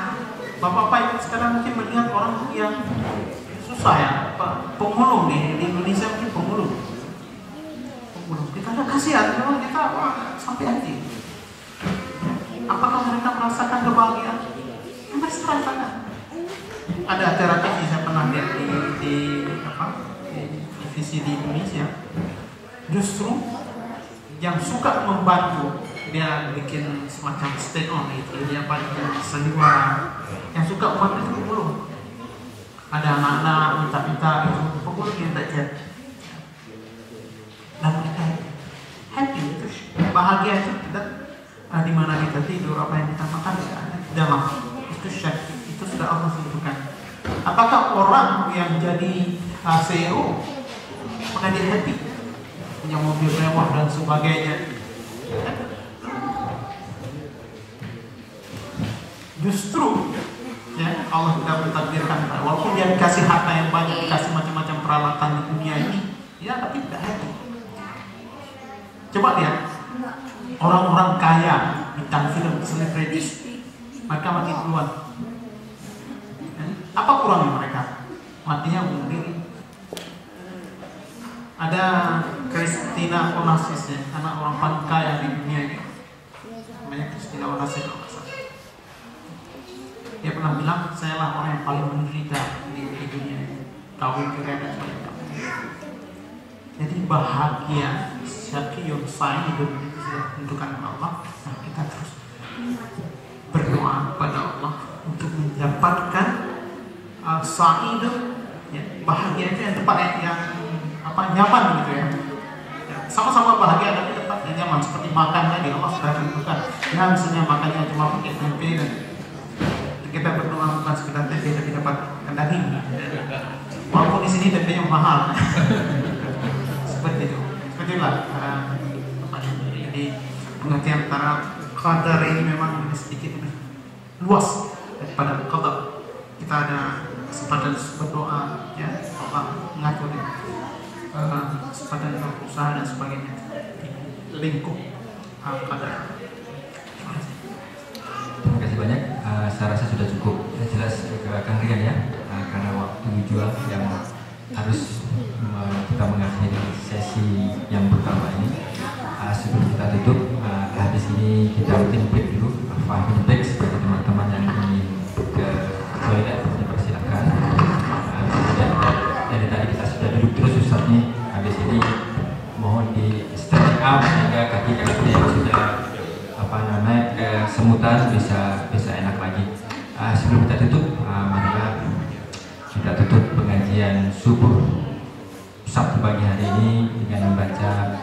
Bapak Ibu sekarang mungkin melihat orang yang susah ya, pemulung di Indonesia mungkin pemulung. Kita ada kasihan, memang kita sampai hati. Apakah mereka merasakan kebahagiaan? Mereka merasakan. Ada acara TV saya pernah lihat di televisi di Indonesia. Justru yang suka membantu, dia bikin semacam stand on itu, dia bikin sandiwara. Yang suka membantu itu pemulung. Ada anak-anak minta-minta itu pemulung yang tak jadi. Dan mereka happy, itu bahagia itu tidak di mana kita tidur, apa yang kita makan dalam itu syakir, itu sudah Allah tentukan. Apakah orang yang jadi CEO maka dia happy, punya mobil mewah dan sebagainya? Justru ya Allah tidak mentakdirkan, walaupun dia dikasih harta yang banyak, dikasih macam-macam peralatan di dunia ini, ya tapi tidak happy. Coba lihat orang-orang kaya, bintang film, selebritis, mereka mati duluan. Apa kurangnya mereka? Matinya bunuh diri. Ada Christina Onassis ya, anak orang paling kaya di dunia ini. Namanya Christina Onassis. Dia pernah bilang, saya lah orang yang paling menderita di dunia ini. Kawin cerai dan sebagainya. Jadi bahagia syakiyun sa'id itu ditentukan oleh Allah. Nah, kita terus berdoa kepada Allah untuk mendapatkan sa'id, ya, bahagia itu yang tempat yang nyaman gitu ya. Sama-sama bahagia tapi tempat yang nyaman, seperti makan tadi Allah sudah tentukan. Jangan misalnya makannya cuma pakai tempe dan kita berdoa bukan sekedar tempe tapi dapat daging. Walaupun di sini tempenya mahal. Seperti itu. Seperti itulah. Jadi pengertian antara qadar ini memang sedikit lebih luas daripada qadar. Kita ada kesempatan berdoa, ya, Allah mengatur kesempatan berusaha dan sebagainya di lingkup qadar. Terima kasih banyak. Saya rasa sudah cukup jelas Kang Rian ya, karena waktu jual yang harus kita mengakhiri sesi yang pertama ini. Sebelum kita tutup, habis ini kita mungkin break dulu, break sebagai teman-teman yang ingin ke toilet dipersilakan. Dari tadi kita sudah duduk terus Ustaznya, habis ini mohon di stretching out sehingga kaki-kaki yang sudah kesemutan bisa enak lagi. Sebelum kita tutup, marilah kita tutup pengajian subuh Sabtu pagi hari ini dengan membaca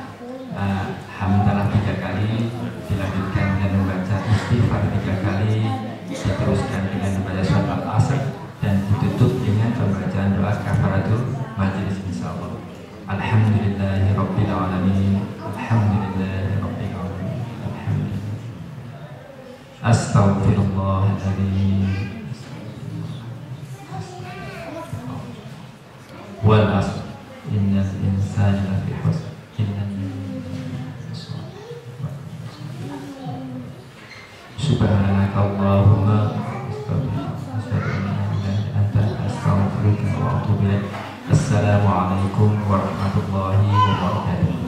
hamdalah 3 kali, dilanjutkan dengan membaca istighfar 3 kali, diteruskan dengan membaca surat Al-Asr, dan ditutup dengan pembacaan doa kafaratul majelis insyaallah. Alhamdulillahirabbil alamin. Alhamdulillahirabbil alamin. Alhamdulillah. Astaghfirullahaladzim. Wal asr. Innal insana lafi khusr. Subhanakallahumma astaghfiruka wa atubu ilaik. Assalamualaikum warahmatullahi wabarakatuh.